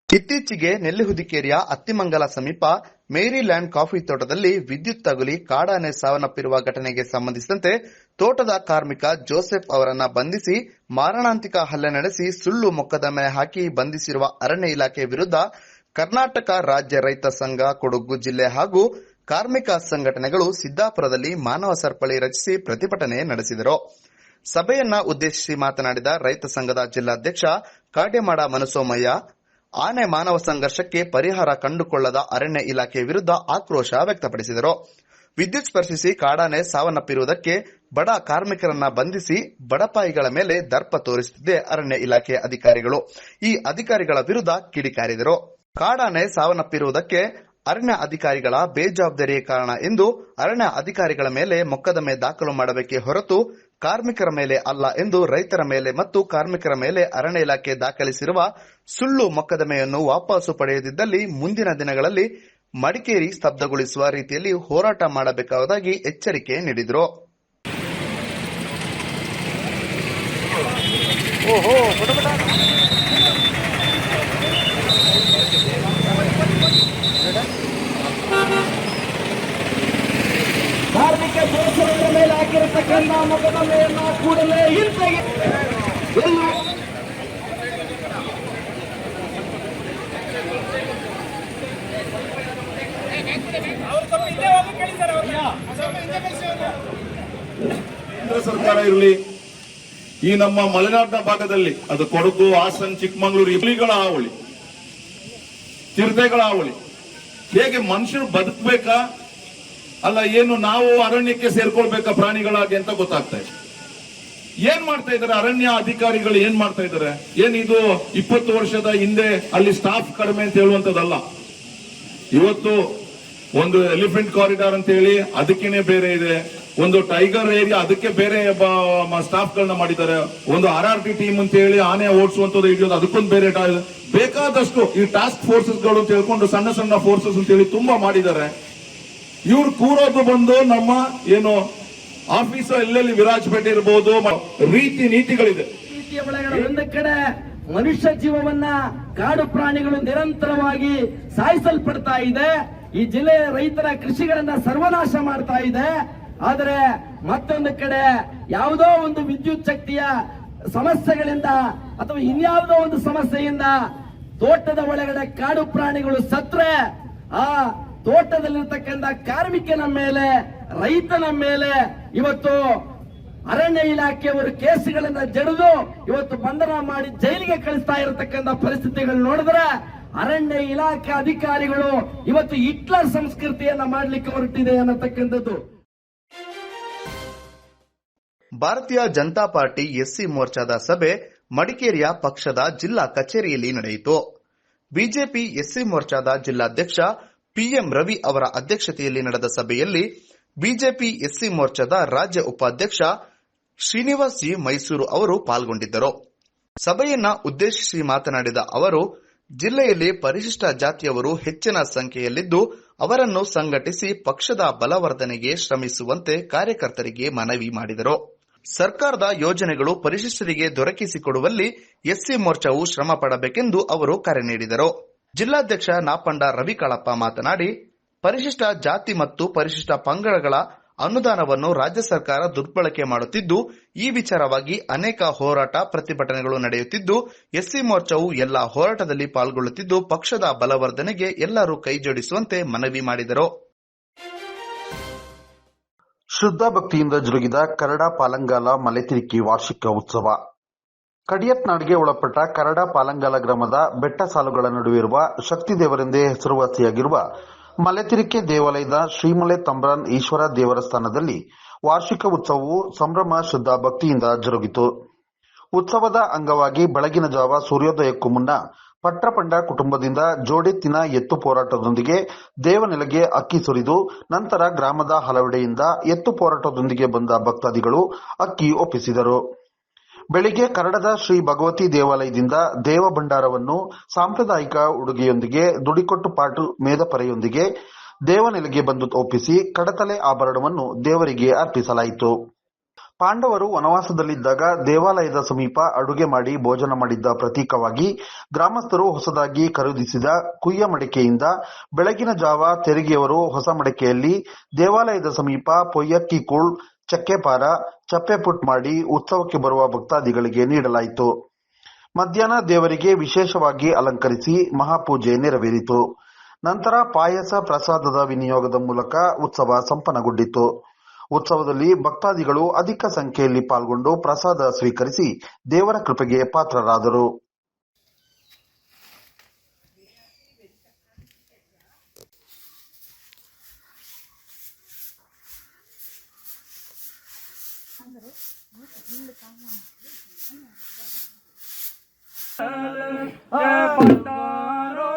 ಇತ್ತೀಚೆಗೆ ನೆಲ್ಲಿಹುದಿಕೇರಿಯ ಅತ್ತಿಮಂಗಲ ಸಮೀಪ ಮೇರಿಲ್ಯಾಂಡ್ ಕಾಫಿ ತೋಟದಲ್ಲಿ ವಿದ್ಯುತ್ ತಗುಲಿ ಕಾಡಾನೆ ಸಾವನ್ನಪ್ಪಿರುವ ಘಟನೆಗೆ ಸಂಬಂಧಿಸಿದಂತೆ ತೋಟದ ಕಾರ್ಮಿಕ ಜೋಸೆಫ್ ಅವರನ್ನ ಬಂಧಿಸಿ ಮಾರಣಾಂತಿಕ ಹಲ್ಲೆ ನಡೆಸಿ ಸುಳ್ಳು ಮೊಕದ್ದಮೆ ಹಾಕಿ ಬಂಧಿಸಿರುವ ಅರಣ್ಯ ಇಲಾಖೆ ವಿರುದ್ಧ ಕರ್ನಾಟಕ ರಾಜ್ಯ ರೈತ ಸಂಘ, ಕೊಡಗು ಜಿಲ್ಲೆ ಹಾಗೂ ಕಾರ್ಮಿಕ ಸಂಘಟನೆಗಳು ಸಿದ್ದಾಪುರದಲ್ಲಿ ಮಾನವ ಸರಪಳಿ ರಚಿಸಿ ಪ್ರತಿಭಟನೆ ನಡೆಸಿದರು. ಸಭೆಯನ್ನ ಉದ್ದೇಶಿಸಿ ಮಾತನಾಡಿದ ರೈತ ಸಂಘದ ಜಿಲ್ಲಾಧ್ಯಕ್ಷ ಕಾಡ್ಯಮಾಡ ಮನಸೋಮಯ್ಯ, ಆನೆ ಮಾನವ ಸಂಘರ್ಷಕ್ಕೆ ಪರಿಹಾರ ಕಂಡುಕೊಳ್ಳದ ಅರಣ್ಯ ಇಲಾಖೆ ವಿರುದ್ಧ ಆಕ್ರೋಶ ವ್ಯಕ್ತಪಡಿಸಿದರು. ವಿದ್ಯುತ್ ಸ್ಪರ್ಶಿಸಿ ಕಾಡಾನೆ ಸಾವನ್ನಪ್ಪಿರುವುದಕ್ಕೆ ಬಡ ಕಾರ್ಮಿಕರನ್ನ ಬಂಧಿಸಿ ಬಡಪಾಯಿಗಳ ಮೇಲೆ ದರ್ಪ ತೋರಿಸುತ್ತಿದೆ ಅರಣ್ಯ ಇಲಾಖೆ ಅಧಿಕಾರಿಗಳು. ಈ ಅಧಿಕಾರಿಗಳ ವಿರುದ್ಧ ಕಿಡಿಕಾರಿದರು. ಕಾಡಾನೆ ಸಾವನ್ನಪ್ಪಿರುವುದಕ್ಕೆ ಅರಣ್ಯ ಅಧಿಕಾರಿಗಳ ಬೇಜವಾಬ್ದಾರಿಯೇ ಕಾರಣ ಎಂದು ಅರಣ್ಯ ಅಧಿಕಾರಿಗಳ ಮೇಲೆ ಮೊಕದ್ದಮೆ ದಾಖಲು ಮಾಡಬೇಕೇ ಹೊರತು ಕಾರ್ಮಿಕರ ಮೇಲೆ ಅಲ್ಲ ಎಂದು ರೈತರ ಮೇಲೆ ಮತ್ತು ಕಾರ್ಮಿಕರ ಮೇಲೆ ಅರಣ್ಯ ಇಲಾಖೆ ದಾಖಲಿಸಿರುವ ಸುಳ್ಳು ಮೊಕದ್ದಮೆಯನ್ನು ವಾಪಸ್ಸು ಪಡೆಯದಿದ್ದಲ್ಲಿ ಮುಂದಿನ ದಿನಗಳಲ್ಲಿ ಮಡಿಕೇರಿ ಸ್ತಬ್ಧಗೊಳಿಸುವ ರೀತಿಯಲ್ಲಿ ಹೋರಾಟ ಮಾಡಬೇಕಾಗುವುದಾಗಿ ಎಚ್ಚರಿಕೆ ನೀಡಿದರು. ಕಾರ್ಮಿಕ ದೋಷಗಳ ಮೇಲೆ ಹಾಕಿರತಕ್ಕಂಥ ಮೊಕದ್ದಮೆಯನ್ನು ಕೂಡಲೇ ಹಿಂತೆಗೆ ಕೇಂದ್ರ ಸರ್ಕಾರ ಇರಲಿ, ಈ ನಮ್ಮ ಮಲೆನಾಡಿನ ಭಾಗದಲ್ಲಿ ಅದು ಕೊಡಗು, ಹಾಸನ್, ಚಿಕ್ಕಮಗಳೂರು, ಹುಲಿಗಳ ಹಾವಳಿ, ಚಿರತೆಗಳ ಹಾವಳಿ, ಹೇಗೆ ಮನುಷ್ಯರು ಬದುಕಬೇಕಾ ಅಲ್ಲ ಏನು ನಾವು ಅರಣ್ಯಕ್ಕೆ ಸೇರ್ಕೊಳ್ಬೇಕಾ ಪ್ರಾಣಿಗಳಾಗಿ ಅಂತ ಗೊತ್ತಾಗ್ತಾ ಇದೆ. ಏನ್ ಮಾಡ್ತಾ ಇದಾರೆ ಅರಣ್ಯ ಅಧಿಕಾರಿಗಳು, ಏನ್ ಮಾಡ್ತಾ ಇದಾರೆ? ಏನ್ ಇದು 20 ವರ್ಷದ ಹಿಂದೆ ಅಲ್ಲಿ ಸ್ಟಾಫ್ ಕಡಿಮೆ ಅಂತ ಹೇಳುವಂತದ್ದಲ್ಲ. ಇವತ್ತು ಒಂದು ಎಲಿಫೆಂಟ್ ಕಾರಿಡಾರ್ ಅಂತ ಹೇಳಿ ಅದಕ್ಕೇನೆ ಬೇರೆ ಇದೆ, ಒಂದು ಟೈಗರ್ ಏರಿಯಾ ಅದಕ್ಕೆ ಬೇರೆ ಸ್ಟಾಫ್ ಗಳನ್ನ ಮಾಡಿದ್ದಾರೆ, ಒಂದು RRT ಟೀಮ್ ಅಂತ ಹೇಳಿ ಆನೆ ಓಡಿಸುವಂತದ್ದು ಹಿಡಿಯೋದು ಅದಕ್ಕೊಂದು ಬೇರೆ ಬೇಕಾದಷ್ಟು ಈ ಟಾಸ್ಕ್ ಫೋರ್ಸಸ್ ಗಳು ಅಂತ ಹೇಳ್ಕೊಂಡು ಸಣ್ಣ ಸಣ್ಣ ಫೋರ್ಸಸ್ ಅಂತ ಹೇಳಿ ತುಂಬಾ ಮಾಡಿದ್ದಾರೆ. ಇವ್ರು ಕೂರೋದು ಬಂದು ನಮ್ಮ ಏನು ಆಫೀಸ್ ಎಲ್ಲೆಲ್ಲಿ ವಿರಾಜಪೇಟೆ ಇರಬಹುದು ರೀತಿ ನೀತಿಗಳಿದೆ. ಒಂದು ಕಡೆ ಮನುಷ್ಯ ಜೀವವನ್ನ ಕಾಡು ಪ್ರಾಣಿಗಳು ನಿರಂತರವಾಗಿ ಸಾಯಿಸಲ್ಪಡ್ತಾ ಇದೆ. ಈ ಜಿಲ್ಲೆಯ ರೈತರ ಕೃಷಿಗಳನ್ನ ಸರ್ವನಾಶ ಮಾಡ್ತಾ ಇದೆ. ಆದರೆ ಮತ್ತೊಂದು ಕಡೆ ಯಾವುದೋ ಒಂದು ವಿದ್ಯುತ್ ಶಕ್ತಿಯ ಸಮಸ್ಯೆಗಳಿಂದ ಅಥವಾ ಇನ್ಯಾವುದೋ ಒಂದು ಸಮಸ್ಯೆಯಿಂದ ತೋಟದ ಒಳಗಡೆ ಕಾಡು ಪ್ರಾಣಿಗಳು ಸತ್ರೆ ಆ ತೋಟದಲ್ಲಿರ್ತಕ್ಕಂಥ ಕಾರ್ಮಿಕನ ಮೇಲೆ, ರೈತನ ಮೇಲೆ ಇವತ್ತು ಅರಣ್ಯ ಇಲಾಖೆಯವರು ಕೇಸುಗಳನ್ನ ಜಡಿದು ಇವತ್ತು ಬಂಧನ ಮಾಡಿ ಜೈಲಿಗೆ ಕಳಿಸ್ತಾ ಇರತಕ್ಕಂತ ಪರಿಸ್ಥಿತಿಗಳು ನೋಡಿದ್ರೆ ಅರಣ್ಯ ಇಲಾಖೆ ಅಧಿಕಾರಿಗಳು ಇವತ್ತು ಹಿಟ್ಲರ್ ಸಂಸ್ಕೃತಿಯನ್ನ ಮಾಡಲಿಕ್ಕೆ ಹೊರಟಿದೆ ಅನ್ನತಕ್ಕಂಥದ್ದು. ಭಾರತೀಯ ಜನತಾ ಪಾರ್ಟಿ ಎಸ್ಸಿ ಮೋರ್ಚಾದ ಸಭೆ ಮಡಿಕೇರಿಯ ಪಕ್ಷದ ಜಿಲ್ಲಾ ಕಚೇರಿಯಲ್ಲಿ ನಡೆಯಿತು. ಬಿಜೆಪಿ ಎಸ್ಸಿ ಮೋರ್ಚಾದ ಜಿಲ್ಲಾಧ್ಯಕ್ಷ ಪಿಎಂ ರವಿ ಅವರ ಅಧ್ಯಕ್ಷತೆಯಲ್ಲಿ ನಡೆದ ಸಭೆಯಲ್ಲಿ ಬಿಜೆಪಿ ಎಸ್ಸಿ ಮೋರ್ಚಾದ ರಾಜ್ಯ ಉಪಾಧ್ಯಕ್ಷ ಶ್ರೀನಿವಾಸ್ ಜಿ ಮೈಸೂರು ಅವರು ಪಾಲ್ಗೊಂಡಿದ್ದರು. ಸಭೆಯನ್ನ ಉದ್ದೇಶಿಸಿ ಮಾತನಾಡಿದ ಅವರು, ಜಿಲ್ಲೆಯಲ್ಲಿ ಪರಿಶಿಷ್ಟ ಜಾತಿಯವರು ಹೆಚ್ಚಿನ ಸಂಖ್ಯೆಯಲ್ಲಿದ್ದು ಅವರನ್ನು ಸಂಘಟಿಸಿ ಪಕ್ಷದ ಬಲವರ್ಧನೆಗೆ ಶ್ರಮಿಸುವಂತೆ ಕಾರ್ಯಕರ್ತರಿಗೆ ಮನವಿ ಮಾಡಿದರು. ಸರ್ಕಾರದ ಯೋಜನೆಗಳು ಪರಿಶಿಷ್ಟರಿಗೆ ದೊರಕಿಸಿಕೊಡುವಲ್ಲಿ ಎಸ್ಸಿ ಮೋರ್ಚಾವು ಶ್ರಮ ಪಡಬೇಕೆಂದು ಅವರು ಕರೆ ನೀಡಿದರು. ಜಿಲ್ಲಾಧ್ಯಕ್ಷ ನಾಪಂಡ ರವಿಕಾಳಪ್ಪ ಮಾತನಾಡಿ, ಪರಿಶಿಷ್ಟ ಜಾತಿ ಮತ್ತು ಪರಿಶಿಷ್ಟ ಪಂಗಡಗಳ ಅನುದಾನವನ್ನು ರಾಜ್ಯ ಸರ್ಕಾರ ದುರ್ಬಳಕೆ ಮಾಡುತ್ತಿದ್ದು, ಈ ವಿಚಾರವಾಗಿ ಅನೇಕ ಹೋರಾಟ ಪ್ರತಿಭಟನೆಗಳು ನಡೆಯುತ್ತಿದ್ದು, ಎಸ್ಸಿ ಮೋರ್ಚಾವು ಎಲ್ಲಾ ಹೋರಾಟದಲ್ಲಿ ಪಾಲ್ಗೊಳ್ಳುತ್ತಿದ್ದು ಪಕ್ಷದ ಬಲವರ್ಧನೆಗೆ ಎಲ್ಲರೂ ಕೈಜೋಡಿಸುವಂತೆ ಮನವಿ ಮಾಡಿದರು. ಶುದ್ಧ ಭಕ್ತಿಯಿಂದ ಜರುಗಿದ ಕರಡ ಪಾಲಂಗಾಲ ಮಲೆತಿರಿಕಿ ವಾರ್ಷಿಕ ಉತ್ಸವ. ಕಡಿಯತ್ನಾಡ್ಗೆ ಒಳಪಟ್ಟ ಕರಡ ಪಾಲಂಗಾಲ ಗ್ರಾಮದ ಬೆಟ್ಟ ಸಾಲುಗಳ ನಡುವೆ ಇರುವ ಶಕ್ತಿ ದೇವರೆಂದೇ ಹೆಸರುವಾಸಿಯಾಗಿರುವ ಮಲೆತಿರಿಕೆ ದೇವಾಲಯದ ಶ್ರೀಮಲೆ ತಮ್ರಾನ್ ಈಶ್ವರ ದೇವಸ್ಥಾನದಲ್ಲಿ ವಾರ್ಷಿಕ ಉತ್ಸವವು ಸಂಭ್ರಮ ಶ್ರದ್ಧಾ ಭಕ್ತಿಯಿಂದ ಜರುಗಿತು. ಉತ್ಸವದ ಅಂಗವಾಗಿ ಬೆಳಗಿನ ಜಾವ ಸೂರ್ಯೋದಯಕ್ಕೂ ಮುನ್ನ ಪಟ್ರಪಂಡ ಕುಟುಂಬದಿಂದ ಜೋಡೆತ್ತಿನ ಎತ್ತು ಹೋರಾಟದೊಂದಿಗೆ ದೇವನೆಲೆಗೆ ಅಕ್ಕಿ ಸುರಿದು ನಂತರ ಗ್ರಾಮದ ಹಲವೆಡೆಯಿಂದ ಎತ್ತು ಹೋರಾಟದೊಂದಿಗೆ ಬಂದ ಭಕ್ತಾದಿಗಳು ಅಕ್ಕಿ ಒಪ್ಪಿಸಿದರು. ಬೆಳಿಗ್ಗೆ ಕರಡದ ಶ್ರೀ ಭಗವತಿ ದೇವಾಲಯದಿಂದ ದೇವ ಭಂಡಾರವನ್ನು ಸಾಂಪ್ರದಾಯಿಕ ಉಡುಗೆಯೊಂದಿಗೆ ದುಡಿಕೊಟ್ಟು ಪಾಟು ಮೇದಪರೆಯೊಂದಿಗೆ ದೇವನೆಲೆಗೆ ಬಂದು ಒಪ್ಪಿಸಿ ಕಡತಲೆ ಆಭರಣವನ್ನು ದೇವರಿಗೆ ಅರ್ಪಿಸಲಾಯಿತು. ಪಾಂಡವರು ವನವಾಸದಲ್ಲಿದ್ದಾಗ ದೇವಾಲಯದ ಸಮೀಪ ಅಡುಗೆ ಮಾಡಿ ಭೋಜನ ಮಾಡಿದ್ದ ಪ್ರತೀಕವಾಗಿ ಗ್ರಾಮಸ್ಥರು ಹೊಸದಾಗಿ ಖರೀದಿಸಿದ ಕುಯ್ಯ ಮಡಿಕೆಯಿಂದ ಬೆಳಗಿನ ಜಾವ ತೆರಿಗೆಯವರು ಹೊಸ ಮಡಿಕೆಯಲ್ಲಿ ದೇವಾಲಯದ ಸಮೀಪ ಪೊಯ್ಯಕ್ಕಿ ಕೂಳ್, ಚಕ್ಕೆಪಾರ, ಚಪ್ಪೆ ಪುಟ್ ಮಾಡಿ ಉತ್ಸವಕ್ಕೆ ಬರುವ ಭಕ್ತಾದಿಗಳಿಗೆ ನೀಡಲಾಯಿತು. ಮಧ್ಯಾಹ್ನ ದೇವರಿಗೆ ವಿಶೇಷವಾಗಿ ಅಲಂಕರಿಸಿ ಮಹಾಪೂಜೆ ನೆರವೇರಿತು. ನಂತರ ಪಾಯಸ ಪ್ರಸಾದದ ವಿನಿಯೋಗದ ಮೂಲಕ ಉತ್ಸವ ಸಂಪನ್ನಗೊಂಡಿತು. ಉತ್ಸವದಲ್ಲಿ ಭಕ್ತಾದಿಗಳು ಅಧಿಕ ಸಂಖ್ಯೆಯಲ್ಲಿ ಪಾಲ್ಗೊಂಡು ಪ್ರಸಾದ ಸ್ವೀಕರಿಸಿ ದೇವರ ಕೃಪೆಗೆ ಪಾತ್ರರಾದರು. ಪಟ್ಟಾರೋ